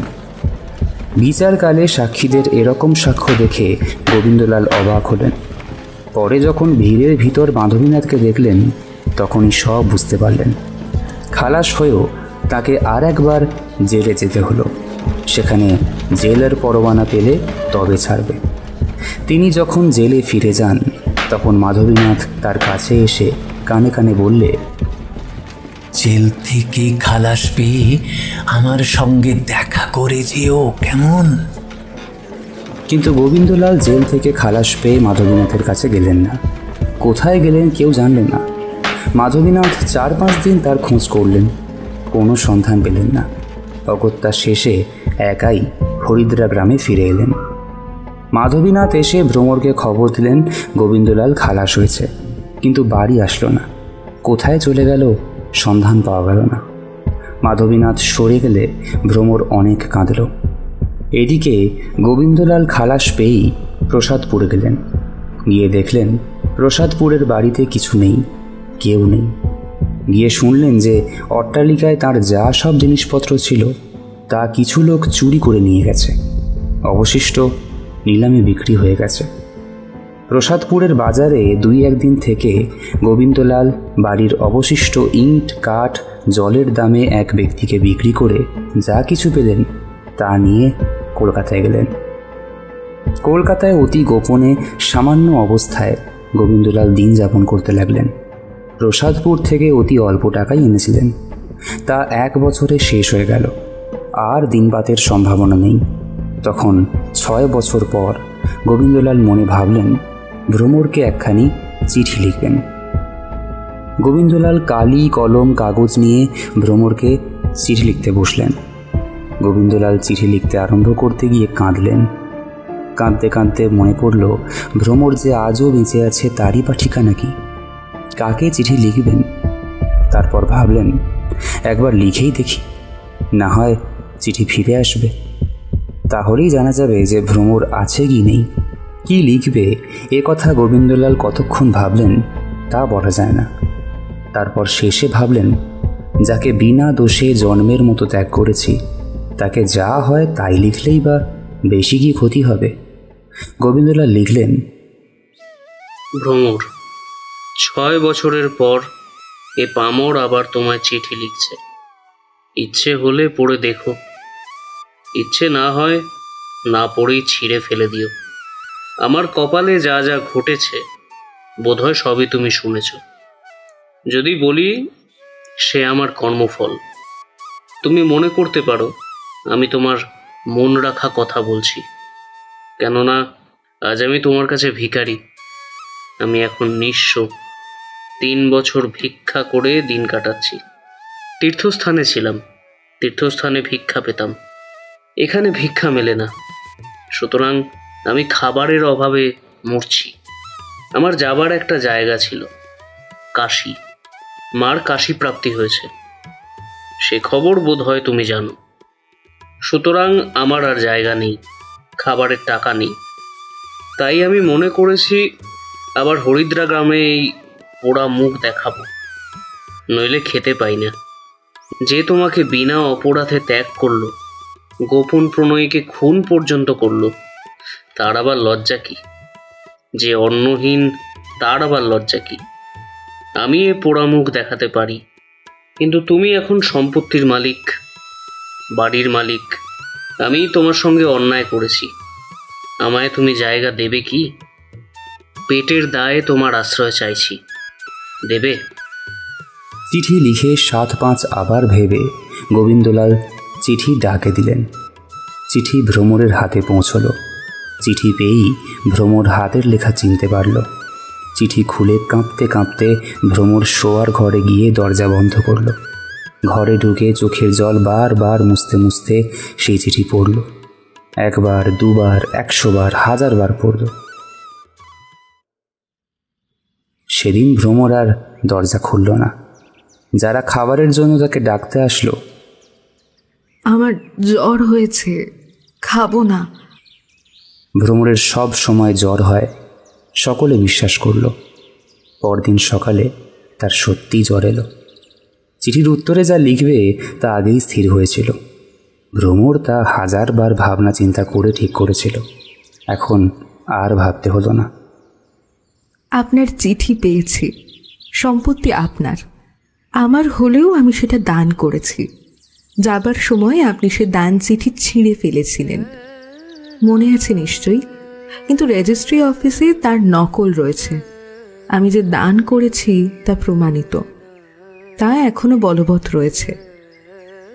বিচারকালে সাক্ষীদের এরকম সাক্ষ্য দেখে গোবিন্দলাল অবাক হলেন। পরে যখন ভিড়ের ভিতর মাধবীনাথকে দেখলেন তখনই সব বুঝতে পারলেন। খালাস হয়েও তাকে আর একবার জেলে যেতে হলো। সেখানে জেলের পরোয়ানা পেলে তবে ছাড়বে। তিনি যখন জেলে ফিরে যান তখন মাধবীনাথ তার কাছে এসে কানে কানে বললে, জেল থেকে খালাস পেয়ে আমার সঙ্গে দেখা করে যেও কেমন? কিন্তু গোবিন্দলাল জেল থেকে খালাস পেয়ে মাধবীনাথের কাছে গেলেন না। কোথায় গেলেন কেউ জানলেন না। মাধবীনাথ 4-5 দিন তার খোঁজ করলেন, কোনো সন্ধান পেলেন না। অগত্যা শেষে একাই হরিদ্রা গ্রামে ফিরে এলেন। মাধবীনাথ এসে ভ্রমরকে খবর দিলেন গোবিন্দলাল খালাস হয়েছে, কিন্তু বাড়ি আসলো না। কোথায় চলে গেল সন্ধান পাওয়া গেল না। মাধবীনাথ সরে গেলে ভ্রমর অনেক কাঁদল। এদিকে গোবিন্দলাল খালাস পেয়েই প্রসাদপুরে গেলেন। গিয়ে দেখলেন প্রসাদপুরের বাড়িতে কিছু নেই, কেউ নেই। গিয়ে শুনলেন যে অট্টালিকায় তার যা সব জিনিসপত্র ছিল তা কিছু লোক চুরি করে নিয়ে গেছে, অবশিষ্ট নিলামে বিক্রি হয়ে গেছে। প্রসাদপুরের বাজারে 2-1 দিন থেকে গোবিন্দলাল বাড়ির অবশিষ্ট ইট, কাঠ, জলের দামে এক ব্যক্তিকে বিক্রি করে যা কিছু পেলেন তা নিয়ে কলকাতায় গেলেন। কলকাতায় অতি গোপনে সামান্য অবস্থায় গোবিন্দলাল দিন যাপন করতে লাগলেন। প্রসাদপুর থেকে অতি অল্প টাকাই এনেছিলেন, তা 1 বছরে শেষ হয়ে গেল। আর দিনপাতের সম্ভাবনা নেই। তখন 6 বছর পর গোবিন্দলাল মনে ভাবলেন ভ্রমরকে একখানি চিঠি লিখবেন। গোবিন্দলাল কালি, কলম, কাগজ নিয়ে ভ্রমরকে চিঠি লিখতে বসলেন। গোবিন্দলাল চিঠি লিখতে আরম্ভ করতে গিয়ে কাঁদলেন। কাঁদতে কাঁদতে মনে পড়ল ভ্রমর যে আজও বেঁচে আছে তারই বা ঠিকানা কি, কাকে চিঠি লিখবেন। তারপর ভাবলেন একবার লিখেই দেখি, না হয় চিঠি ফিরে আসবে, তাহলেই জানা যাবে যে ভ্রমর আছে কি নেই। কি লিখবে এ কথা গোবিন্দলাল কতক্ষণ ভাবলেন তা বলা যায় না। তারপর শেষে ভাবলেন যাকে বিনা দোষে জন্মের মতো ত্যাগ করেছি তাকে যা হয় তাই লিখলেই বা বেশি কি ক্ষতি হবে। গোবিন্দলাল লিখলেন, ভ্রমর, 6 বছরের পর এ পামর আবার তোমায় চিঠি লিখছে। ইচ্ছে হলে পড়ে দেখো, ইচ্ছে না হয় না পড়েই ছিঁড়ে ফেলে দিও। আমার কপালে যা যা ঘটেছে বোধহয় সবই তুমি শুনেছ। যদি বলি সে আমার কর্মফল, তুমি মনে করতে পারো আমি তোমার মন রাখা কথা বলছি, কেননা আজ আমি তোমার কাছে ভিখারি। আমি এখন নিঃস্ব, 3 বছর ভিক্ষা করে দিন কাটাচ্ছি। তীর্থস্থানে ছিলাম, তীর্থস্থানে ভিক্ষা পেতাম, এখানে ভিক্ষা মেলে না, সুতরাং আমি খাবারের অভাবে মরছি। আমার যাবার একটা জায়গা ছিল, কাশী। মার কাশী প্রাপ্তি হয়েছে, সে খবর বোধ হয় তুমি জানো। সুতরাং আমার আর জায়গা নেই, খাবারের টাকা নেই। তাই আমি মনে করেছি আবার হরিদ্রা গ্রামে এই পোড়া মুখ দেখাবো, নইলে খেতে পাই না। যে তোমাকে বিনা অপরাধে ত্যাগ করলো, গোপন প্রণয়ীকে খুন পর্যন্ত করলো, তার আবার লজ্জা কি? যে অন্নহীন তার আবার লজ্জা কি? আমি এ পোড়া মুখ দেখাতে পারি, কিন্তু তুমি এখন সম্পত্তির মালিক, বাড়ির মালিক। আমি তোমার সঙ্গে অন্যায় করেছি, আমায় তুমি জায়গা দেবে কি? পেটের দায়ে তোমার আশ্রয় চাইছি, দেবে? চিঠি লিখে 7-5 আবার ভেবে গোবিন্দলাল চিঠি ডাকে দিলেন। চিঠি ভ্রমরের হাতে পৌঁছল। চিঠি পেয়েই ভ্রমর হাতের লেখা চিনতে পারল। চিঠি খুলে কাঁপতে কাঁপতে ভ্রমর শোয়ার ঘরে গিয়ে দরজা বন্ধ করল। ঘরে ঢুকে চোখের জল বারবার মুছতে মুছতে সেই চিঠি পড়ল। 1 বার, 2 বার, 100 বার, 1000 বার পড়ল। সেদিন ভ্রমর আর দরজা খুলল না। যারা খাবারের জন্য তাকে ডাকতে আসলো, আমার জ্বর হয়েছে, খাবো না। ভ্রমরের সব সময় জ্বর হয়, সকলে বিশ্বাস করল। পরদিন সকালে তার সত্যি জ্বর এলো। চিঠির উত্তরে যা লিখবে তা আগেই স্থির হয়েছিল। ভ্রমর তা 1000 বার ভাবনা চিন্তা করে ঠিক করেছিল, এখন আর ভাবতে হলো না। আপনার চিঠি পেয়েছি, সম্পত্তি আপনার, আমার হলেও আমি সেটা দান করেছি। যাবার সময় আপনি সে দান চিঠি ছিঁড়ে ফেলেছিলেন, মনে আছে নিশ্চয়ই? কিন্তু রেজিস্ট্রি অফিসে তার নকল রয়েছে। আমি যে দান করেছি তা প্রমাণিত, তা এখনো বলবৎ রয়েছে।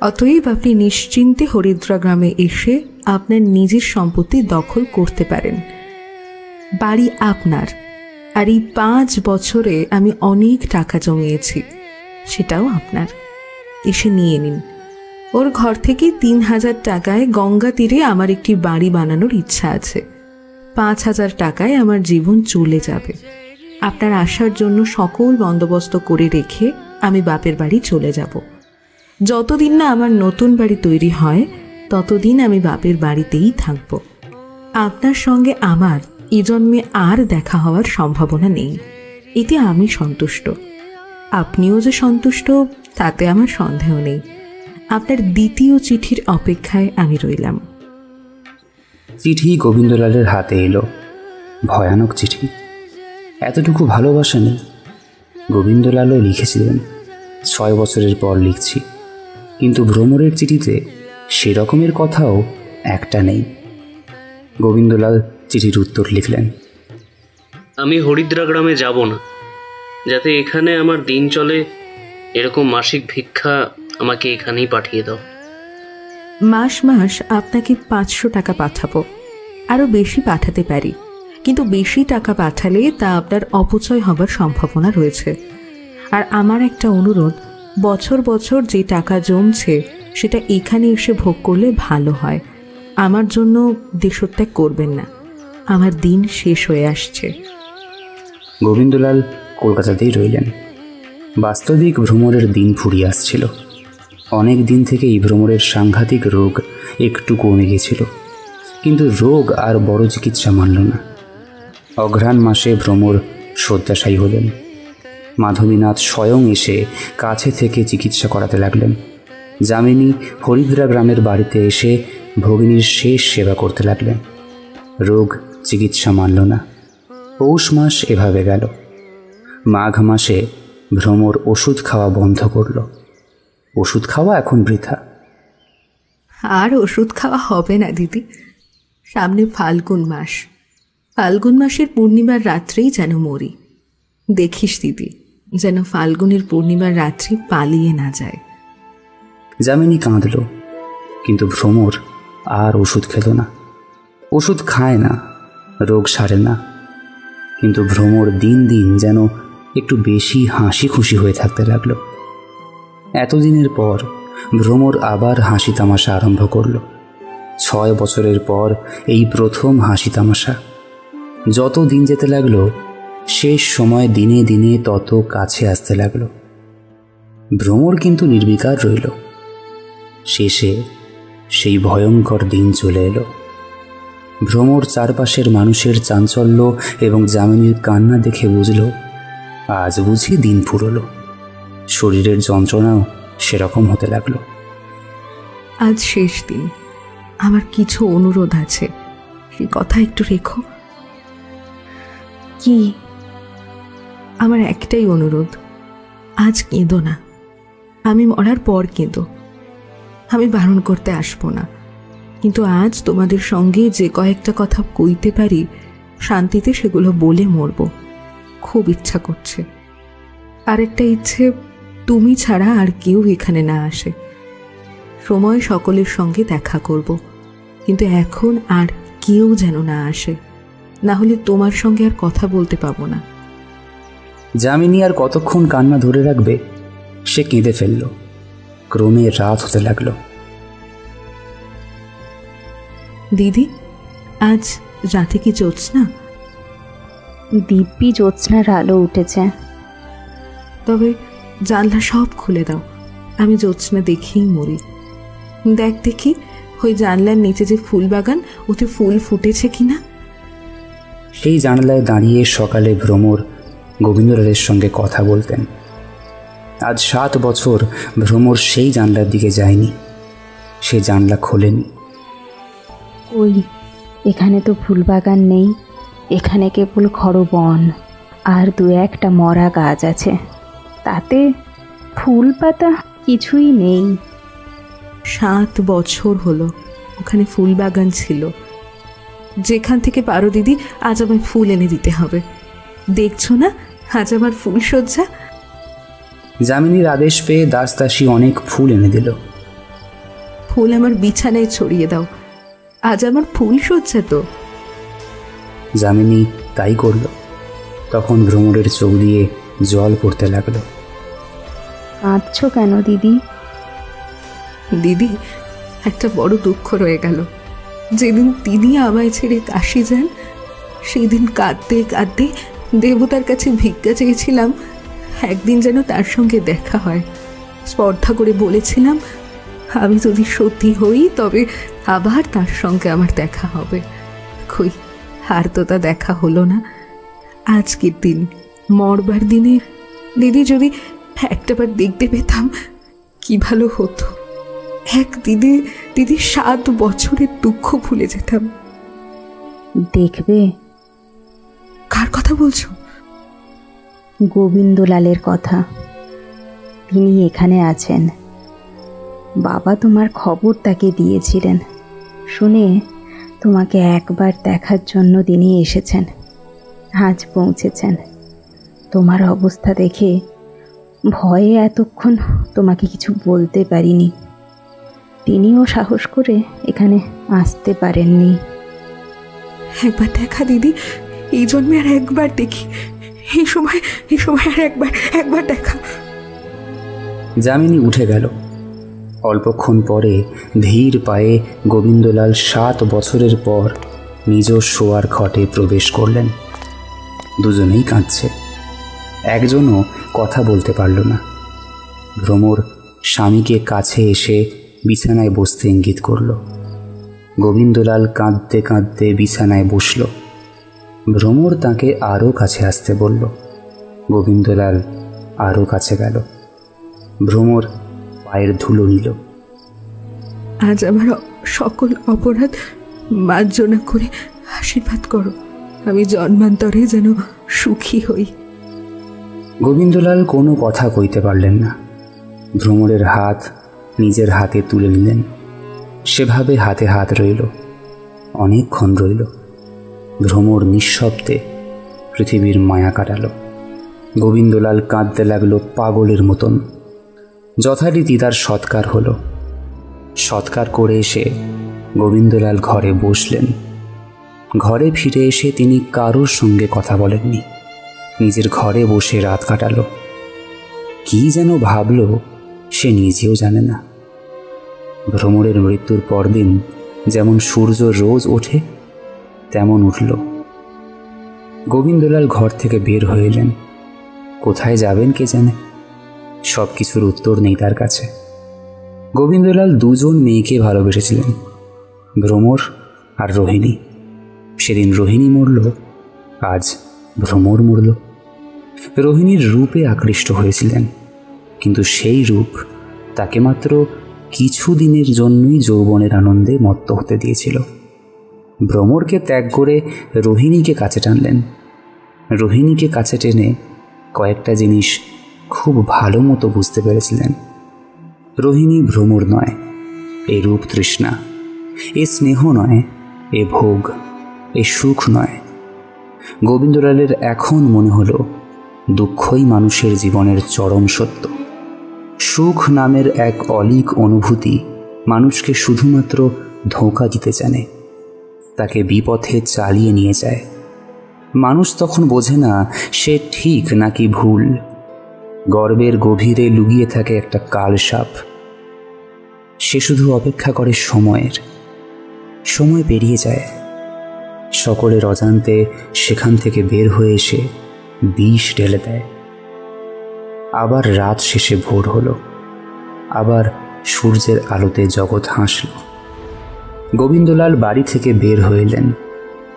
অতএব আপনি নিশ্চিন্তে হরিদ্রা গ্রামে এসে আপনার নিজের সম্পত্তি দখল করতে পারেন। বাড়ি আপনার, আর এই 5 বছরে আমি অনেক টাকা জমিয়েছি, সেটাও আপনার। এসে নিয়ে নিন। ওর ঘর থেকে 3000 টাকায় গঙ্গা তীরে আমার একটি বাড়ি বানানোর ইচ্ছা আছে। 5000 টাকায় আমার জীবন চলে যাবে। আপনার আসার জন্য সকল বন্দোবস্ত করে রেখে আমি বাপের বাড়ি চলে যাব। যতদিন না আমার নতুন বাড়ি তৈরি হয় ততদিন আমি বাপের বাড়িতেই থাকব। আপনার সঙ্গে আমার এই জন্মে আর দেখা হওয়ার সম্ভাবনা নেই, এতে আমি সন্তুষ্ট। আপনিও যে সন্তুষ্ট তাতে আমার সন্দেহ নেই। আপনার দ্বিতীয় চিঠির অপেক্ষায় আমি রইলাম। চিঠি গোবিন্দলালের হাতে এলো। ভয়ানক চিঠি। এতটুকু ভালোবাসা নেই। গোবিন্দলালও লিখেছিলেন, 6 বছরের পর লিখছি, কিন্তু ভ্রমরের চিঠিতে সেরকমের কথাও একটা নেই। গোবিন্দলাল চিঠির উত্তর লিখলেন, আমি হরিদ্রা গ্রামে যাব না, যাতে এখানে আমার দিন চলে এরকম মাসিক ভিক্ষা আমাকে এখানেই পাঠিয়ে দাও। মাস মাস আপনাকে 500 টাকা পাঠাবো, আরও বেশি পাঠাতে পারি, কিন্তু বেশি টাকা পাঠালে তা আপনার অপচয় হবার সম্ভাবনা রয়েছে। আর আমার একটা অনুরোধ, বছর বছর যে টাকা জমছে সেটা এখানে এসে ভোগ করলে ভালো হয়। আমার জন্য দেশত্যাগ করবেন না। আমার দিন শেষ হয়ে আসছে। গোবিন্দলাল কলকাতাতেই রইলেন। বাস্তবিক ভ্রমরের দিন ফুরিয়ে আসছিল। অনেক দিন থেকেই ভ্রমরের সাংঘাতিক রোগ একটু কমে গিয়েছিল, কিন্তু রোগ আর বড় চিকিৎসা মানল না। অঘ্রাণ মাসে ভ্রমর শয্যাশায়ী হলেন। মাধবীনাথ স্বয়ং এসে কাছে থেকে চিকিৎসা করাতে লাগলেন। যামিনী হরিদ্রা গ্রামের বাড়িতে এসে ভগিনীর শেষ সেবা করতে লাগলেন। রোগ চিকিৎসা মানল না। পৌষ মাস এভাবে গেল। মাঘ মাসে ভ্রমর ওষুধ খাওয়া বন্ধ করল। ওষুধ খাওয়া এখন বৃথা। আর ওষুধ খাওয়া হবে না দিদি। সামনে ফাল্গুন মাস। ফাল্গুন মাসের পূর্ণিমার রাত্রেই যেন মরি। দেখিস দিদি, যেন ফাল্গুনের পূর্ণিমার রাত্রি পালিয়ে না যায়। যামিনী কাঁদল, কিন্তু ভ্রমর আর ওষুধ খেল না। ওষুধ খায় না, রোগ সারে না, কিন্তু ভ্রমর দিন দিন যেন একটু বেশি হাসি খুশি হয়ে থাকতে লাগলো। এতদিনের পর ভ্রমর আবার হাসি তামাশা আরম্ভ করল। 6 বছরের পর এই প্রথম হাসি তামাশা। যত দিন যেতে লাগলো, শেষ সময় দিনে দিনে তত কাছে আসতে লাগলো। ভ্রমর কিন্তু নির্বিকার রইল। শেষে সেই ভয়ঙ্কর দিন চলে এলো। ভ্রমর চারপাশের মানুষের চাঞ্চল্য এবং যামিনীর কান্না দেখে বুঝল, আজ বুঝি দিন ফুরলো। শরীরের যন্ত্রণাও সেরকম হতে লাগলো। আজ শেষ দিন, আমার কিছু অনুরোধ আছে, সে কথা একটু রেখো। কি? আমার একটাই অনুরোধ, আজ কেঁদো না। আমি মরার পর কেঁদো, আমি বারণ করতে আসবো না, কিন্তু আজ তোমাদের সঙ্গে যে কয়েকটা কথা কইতে পারি, শান্তিতে সেগুলো বলে মরব। খুব ইচ্ছা করছে। আরেকটা ইচ্ছে, তুমি ছাড়া আর কেউ এখানে না আসে। সময় সকলের সঙ্গে দেখা করব, কিন্তু এখন আর কেউ যেন না আসে, না হলে তোমার সঙ্গে আর কথা বলতে পাবো না। যামিনী আর কতক্ষণ কান্না ধরে রাখবে? সে কেঁদে ফেলল। ক্রমে রাত হতে লাগলো। দিদি, আজ রাতে কি জ্যোৎস্না? দিব্যি জ্যোৎস্নার আলো উঠেছে। তবে জানলা সব খুলে দাও, আমি জ্যোৎস্না দেখেই মরি। দেখ দেখি ওই জানলার নিচে যে ফুল বাগান, ওতে ফুল ফুটেছে কিনা। সেই জানলায় দাঁড়িয়ে সকালে ভ্রমর গোবিন্দলালের সঙ্গে কথা বলতেন। আজ 7 বছর ভ্রমর সেই জানলার দিকে যায়নি। সে জানলা খোলেনি। ওই এখানে তো ফুলবাগান নেই, এখানে কেবল খড়বন আর 2-1টা মরা গাছ আছে, তাতে ফুল পাতা কিছুই নেই। 7 বছর হলো ওখানে ফুল বাগান ছিল। যেখান থেকে পারো দিদি, আজ আমায় ফুল এনে দিতে হবে। দেখছো না আজ আমার ফুল সজ্জা। যামিনীর আদেশ পেয়ে দাসদাসী অনেক ফুল এনে দিল। ফুল আমার বিছানায় ছড়িয়ে দাও, আজ আমার ফুল সজ্জা তো। যামিনী তাই করল। তখন ভ্রমরের চোখ দিয়ে জল পড়তে লাগলো। কাঁদছো কেন দিদি? দিদি, একটা বড় দুঃখ রয়ে গেল। যেদিন তিনি আমায় ছেড়ে কাশি যান, সেদিন কাঁদতে কাঁদতে দেবতার কাছে ভিক্ষা চেয়েছিলাম একদিন যেন তার সঙ্গে দেখা হয়। স্পর্ধা করে বলেছিলাম, আমি যদি সত্যি হই তবে আবার তার সঙ্গে আমার দেখা হবে। কই, আর তো তা দেখা হলো না। আজকের দিন, মরবার দিনে দিদি যদি একটাবার দেখতে পেতাম কি ভালো হতো। দিদি 7 বছরের দুঃখ ভুলে যেতাম। দেখবে? কার কথা বলছো? গোবিন্দলালের কথা। তিনি এখানে আছেন। বাবা তোমার খবর তাকে দিয়েছিলেন। শুনে তোমাকে একবার দেখার জন্য তিনি এসেছেন। আজ পৌঁছেছেন। তোমার অবস্থা দেখে ভয়ে এতক্ষণ তোমাকে কিছু বলতে পারিনি। তিনিও সাহস করে এখানে আসতে পারেননি। একবার দেখা দিদি, এই জন্মে আর একবার দেখি। এই সময় আর একবার দেখা। যামিনী উঠে গেল। অল্পক্ষণ পরে ধীর পায়ে গোবিন্দলাল 7 বছরের পর নিজ শোয়ার ঘটে প্রবেশ করলেন। দুজনেই কাঁদছে, একজনও কথা বলতে পারল না। ভ্রমর স্বামীকে কাছে এসে বিছানায় বসতে ইঙ্গিত করল। গোবিন্দলাল কাঁদতে কাঁদতে বিছানায় বসল। ভ্রমর তাকে আরও কাছে আসতে বলল। গোবিন্দলাল আরও কাছে গেল। ভ্রমর পায়ের ধুলো নিল। আজ আমার সকল অপরাধ মার্জনা করে আশীর্বাদ করো, আমি জন্মান্তরে যেন সুখী হই। গোবিন্দলাল কোনো কথা কইতে পারলেন না। ভ্রমরের হাত নিজের হাতে তুলে নিলেন। সেভাবে হাতে হাত রইল, অনেকক্ষণ রইল। ভ্রমর নিঃশব্দে পৃথিবীর মায়া কাটাল। গোবিন্দলাল কাঁদতে লাগলো পাগলের মতন। যথারীতি তার সৎকার হলো। সৎকার করে এসে গোবিন্দলাল ঘরে বসলেন। ঘরে ফিরে এসে তিনি কারোর সঙ্গে কথা বলেননি। নিজের ঘরে বসে রাত কাটালো। কি যেন ভাবল সে নিজেও জানে না। ভ্রমরের মৃত্যুর পরদিন যেমন সূর্য রোজ ওঠে তেমন উঠল। গোবিন্দলাল ঘর থেকে বের হয়ে এলেন। কোথায় যাবেন কে জানে, সব কিছুর উত্তর নেই তার কাছে। গোবিন্দলাল দুজন মেয়েকে ভালোবেসেছিলেন, ভ্রমর আর রোহিণী। সেদিন রোহিণী মরল, আজ ভ্রমর মরল। রোহিণীর রূপে আকৃষ্ট হয়েছিলেন, কিন্তু সেই রূপ তাকে মাত্র কিছুদিনের জন্যই যৌবনের আনন্দে মত্ত হতে দিয়েছিল। ভ্রমরকে ত্যাগ করে রোহিণীকে কাছে টানলেন। রোহিণীকে কাছে টেনে কয়েকটা জিনিস খুব ভালো মতো বুঝতে পেরেছিলেন। রোহিণী ভ্রমর নয়, এ রূপ তৃষ্ণা, এ স্নেহ নয়, এ ভোগ, এ সুখ নয়। গোবিন্দলালের এখন মনে হলো দুঃখই মানুষের জীবনের চরম সত্য। সুখ নামের এক অলীক অনুভূতি মানুষকে শুধুমাত্র ধোঁকা দিতে জানে, তাকে বিপথে চালিয়ে নিয়ে যায়। মানুষ তখন বোঝে না সে ঠিক নাকি ভুল। গর্বের গভীরে লুকিয়ে থাকে একটা কালসাপ। সে শুধু অপেক্ষা করে সময়ের। সময় পেরিয়ে যায়, সকলের অজান্তে সেখান থেকে বের হয়ে এসে বিষ ঢেলে দেয়। আবার রাত শেষে ভোর হলো, আবার সূর্যের আলোতে জগৎ হাসল। গোবিন্দলাল বাড়ি থেকে বের হয়ে এলেন।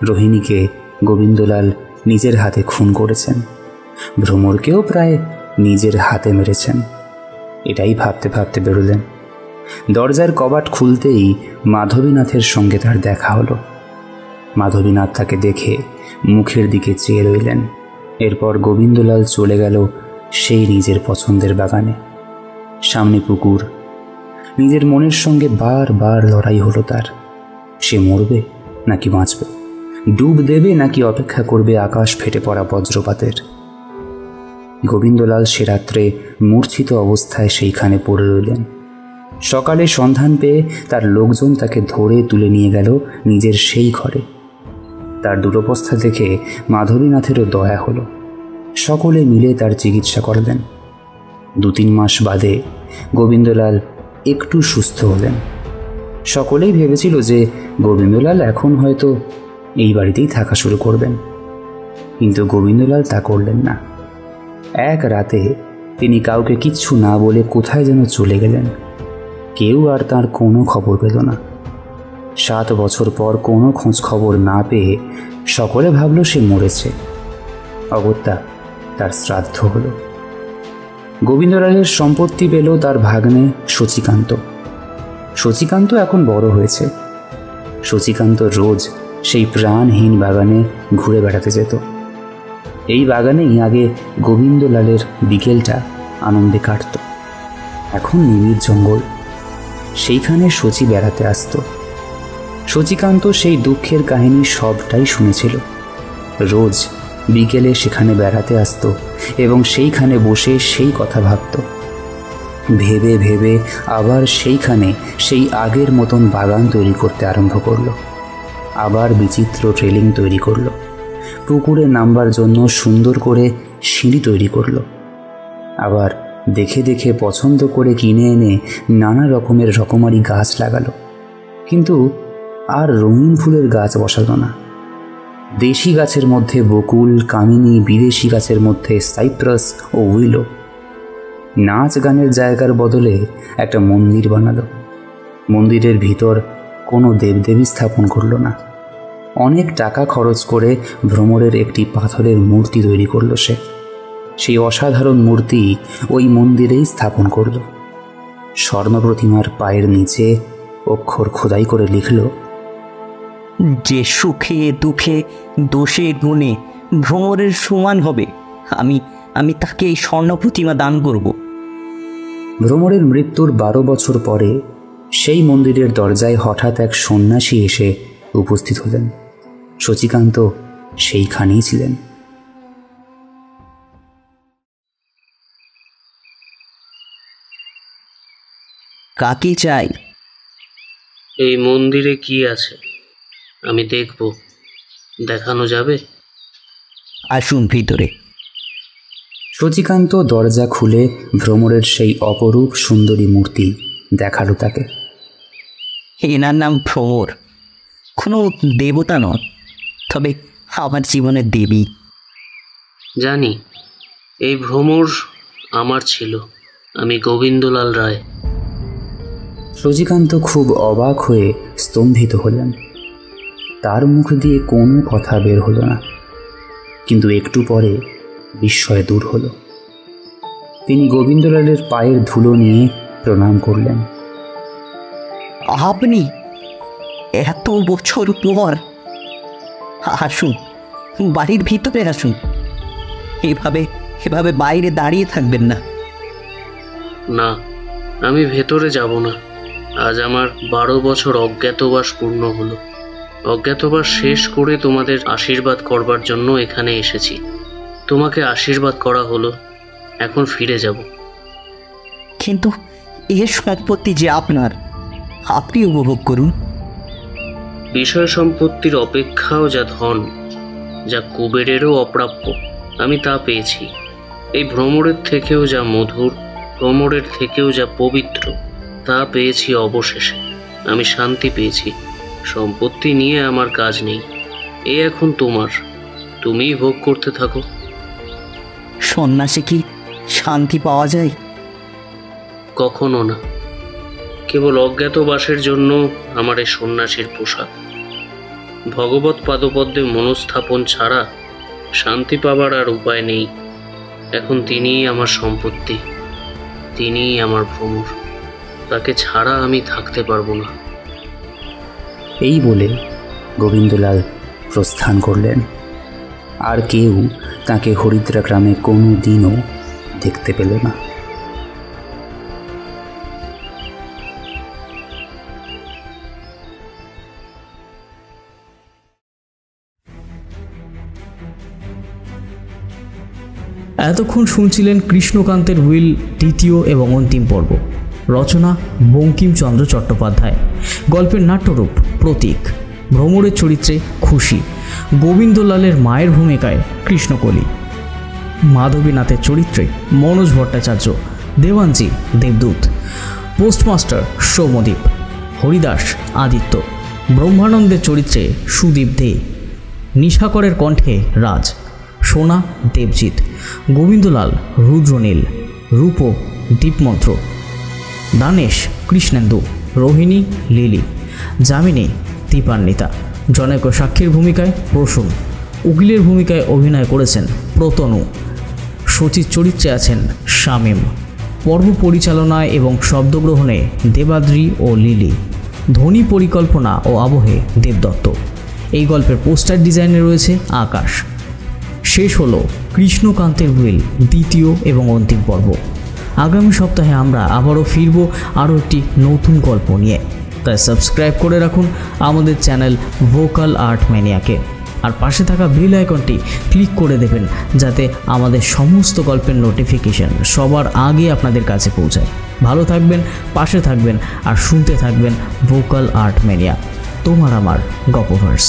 রোহিণীকে গোবিন্দলাল নিজের হাতে খুন করেছেন, ভ্রমরকেও প্রায় নিজের হাতে মেরেছেন। এটাই ভাবতে ভাবতে বেরোলেন। দরজার কবাট খুলতেই মাধবীনাথের সঙ্গে তার দেখা হলো। মাধবীনাথ তাকে দেখে মুখের দিকে চেয়ে রইলেন। এরপর গোবিন্দলাল চলে গেল সেই নিজের পছন্দের বাগানে। সামনে পুকুর। নিজের মনের সঙ্গে বারবার লড়াই হলো তার। সে মরবে নাকি বাঁচবে, ডুব দেবে নাকি অপেক্ষা করবে আকাশ ফেটে পড়া বজ্রপাতের। গোবিন্দলাল সে রাত্রে মূর্ছিত অবস্থায় সেইখানে পড়ে রইলেন। সকালে সন্ধান পেয়ে তার লোকজন তাকে ধরে তুলে নিয়ে গেল নিজের সেই ঘরে। তার দুরবস্থা দেখে মাধবীনাথেরও দয়া হলো। সকলে মিলে তার চিকিৎসা করলেন। 2-3 মাস বাদে গোবিন্দলাল একটু সুস্থ হলেন। সকলেই ভেবেছিল যে গোবিন্দলাল এখন হয়তো এই বাড়িতেই থাকা শুরু করবেন, কিন্তু গোবিন্দলাল তা করলেন না। এক রাতে তিনি কাউকে কিচ্ছু না বলে কোথায় যেন চলে গেলেন। কেউ আর তার কোনো খবর পেল না। 7 বছর পর কোনো খোঁজ খবর না পেয়ে সকলে ভাবল সে মরেছে। অগত্যা তার শ্রাদ্ধ হলো। গোবিন্দলালের সম্পত্তি পেল তার ভাগ্নে শচীকান্ত। শচীকান্ত এখন বড় হয়েছে। শচীকান্ত রোজ সেই প্রাণহীন বাগানে ঘুরে বেড়াতে যেত। এই বাগানেই আগে গোবিন্দলালের বিকেলটা আনন্দে কাটত। এখন নিবিড় জঙ্গল, সেইখানে শচী বেড়াতে আসত। শচীকান্ত সেই দুঃখের কাহিনী সবটাই শুনেছিল। রোজ বিকেলে সেখানে বেড়াতে আসত এবং সেইখানে বসে সেই কথা ভাবত। ভেবে ভেবে আবার সেইখানে সেই আগের মতন বাগান তৈরি করতে আরম্ভ করলো। আবার বিচিত্র ট্রেলিং তৈরি করলো। পুকুরে নামবার জন্য সুন্দর করে সিঁড়ি তৈরি করলো। আবার দেখে দেখে পছন্দ করে কিনে এনে নানা রকমের রকমারি গাছ লাগালো। কিন্তু আর রঙিন ফুলের গাছ বসালো না। দেশি গাছের মধ্যে বকুল, কামিনী, বিদেশি গাছের মধ্যে সাইপ্রাস ও উইলো। নাচ গানের জায়গার বদলে একটা মন্দির বানালো। মন্দিরের ভিতর কোনো দেবদেবী স্থাপন করলো না। অনেক টাকা খরচ করে ভ্রমরের একটি পাথরের মূর্তি তৈরি করলো সে। সেই অসাধারণ মূর্তি ওই মন্দিরেই স্থাপন করল। স্বর্ণ প্রতিমার পায়ের নিচে অক্ষর খোদাই করে লিখল, যে সুখে দুঃখে দোষে গুণে ভ্রমরের সমান হবে, আমি তাকে এই স্বর্ণ প্রতিমা দান করব। ভ্রমরের মৃত্যুর 12 বছর পরে সেই মন্দিরের দরজায় হঠাৎ এক সন্ন্যাসী এসে উপস্থিত হলেন। শচীকান্ত সেইখানেই ছিলেন। কাকে চাই? এই মন্দিরে কি আছে আমি দেখব, দেখানো যাবে? আসুন ভিতরে। শচীকান্ত দরজা খুলে ভ্রমরের সেই অপরূপ সুন্দরী মূর্তি দেখালো তাকে। এনার নাম ভ্রমর, কোনো দেবতা নয়, তবে আমার জীবনের দেবী। জানি, এই ভ্রমর আমার ছিল। আমি গোবিন্দলাল রায়। শচীকান্ত খুব অবাক হয়ে স্তম্ভিত হলেন। তার মুখ দিয়ে কোনো কথা বের হলো না, কিন্তু একটু পরে বিস্ময় দূর হলো। তিনি গোবিন্দলালের পায়ের ধুলো নিয়ে প্রণাম করলেন। আপনি এত বছর পর? আসুন, বাড়ির ভিতরে আসুন। এভাবে বাইরে দাঁড়িয়ে থাকবেন না। না, আমি ভেতরে যাব না। আজ আমার 12 বছর অজ্ঞাতবাস পূর্ণ হলো। অজ্ঞাতবাস শেষ করে তোমাদের আশীর্বাদ করবার জন্য এখানে এসেছি। তোমাকে আশীর্বাদ করা হলো, এখন ফিরে যাব। কিন্তু এর সম্পত্তি যে আপনার, আপনি উপভোগ করুন। বিষয় সম্পত্তির অপেক্ষাও যা ধন, যা কুবেরেরও অপ্রাপ্য, আমি তা পেয়েছি। এই ভ্রমরের থেকেও যা মধুর, ভ্রমরের থেকেও যা পবিত্র, তা পেয়েছি অবশেষে। আমি শান্তি পেয়েছি। সম্পত্তি নিয়ে আমার কাজ নেই। এ এখন তোমার, তুমিই ভোগ করতে থাকো। সন্ন্যাসে কি শান্তি পাওয়া যায়? কখনো না। কেবল অজ্ঞাতবাসের জন্য আমার এই সন্ন্যাসীর পোশাক। ভগবৎ পাদপদ্মে মনস্থাপন ছাড়া শান্তি পাবার আর উপায় নেই। এখন তিনিই আমার সম্পত্তি, তিনিই আমার ভ্রমর। তাকে ছাড়া আমি থাকতে পারবো না। এই বলে গোবিন্দলাল প্রস্থান করলেন। আর কেউ তাকে হরিদ্রা গ্রামে কোনো দিনও দেখতে পেল না। এতক্ষণ শুনছিলেন কৃষ্ণকান্তের উইল দ্বিতীয় এবং অন্তিম পর্ব। রচনা বঙ্কিমচন্দ্র চট্টোপাধ্যায়। গল্পের নাট্যরূপ প্রতীক। ভ্রমরের চরিত্রে খুশি। গোবিন্দলালের মায়ের ভূমিকায় কৃষ্ণকলি। মাধবীনাথের চরিত্রে মনোজ ভট্টাচার্য। দেওয়ানজি দেবদূত। পোস্টমাস্টার সৌমদীপ। হরিদাস আদিত্য। ব্রহ্মানন্দের চরিত্রে সুদীপ দে। নিশাকরের কণ্ঠে রাজ। সোনা দেবজিৎ। গোবিন্দলাল রুদ্রনীল। রূপ দীপমন্ত্র। দানেশ কৃষ্ণেন্দু। রোহিণী লিলি। যামিনী দীপান্বিতা। জনৈক সাক্ষীর ভূমিকায় প্রসূন। উকিলের ভূমিকায় অভিনয় করেছেন প্রতনু। শচীর চরিত্রে আছেন শামীম। পর্ব পরিচালনায় এবং শব্দগ্রহণে দেবাদ্রি ও লিলি। ধ্বনি পরিকল্পনা ও আবহে দেবদত্ত। এই গল্পের পোস্টার ডিজাইনে রয়েছে আকাশ। শেষ হলো কৃষ্ণকান্তের উইল দ্বিতীয় এবং অন্তিম পর্ব। আগামী সপ্তাহে আমরা আবারও ফিরব আরও একটি নতুন গল্প নিয়ে। তাই সাবস্ক্রাইব করে রাখুন আমাদের চ্যানেল ভোকাল আর্ট ম্যানিয়াকে। আর পাশে থাকা বেল আইকনটি ক্লিক করে দেবেন যাতে আমাদের সমস্ত গল্পের নোটিফিকেশন সবার আগে আপনাদের কাছে পৌঁছায়। ভালো থাকবেন, পাশে থাকবেন আর শুনতে থাকবেন ভোকাল আর্ট ম্যানিয়া, তোমার আমার গল্পভার্স।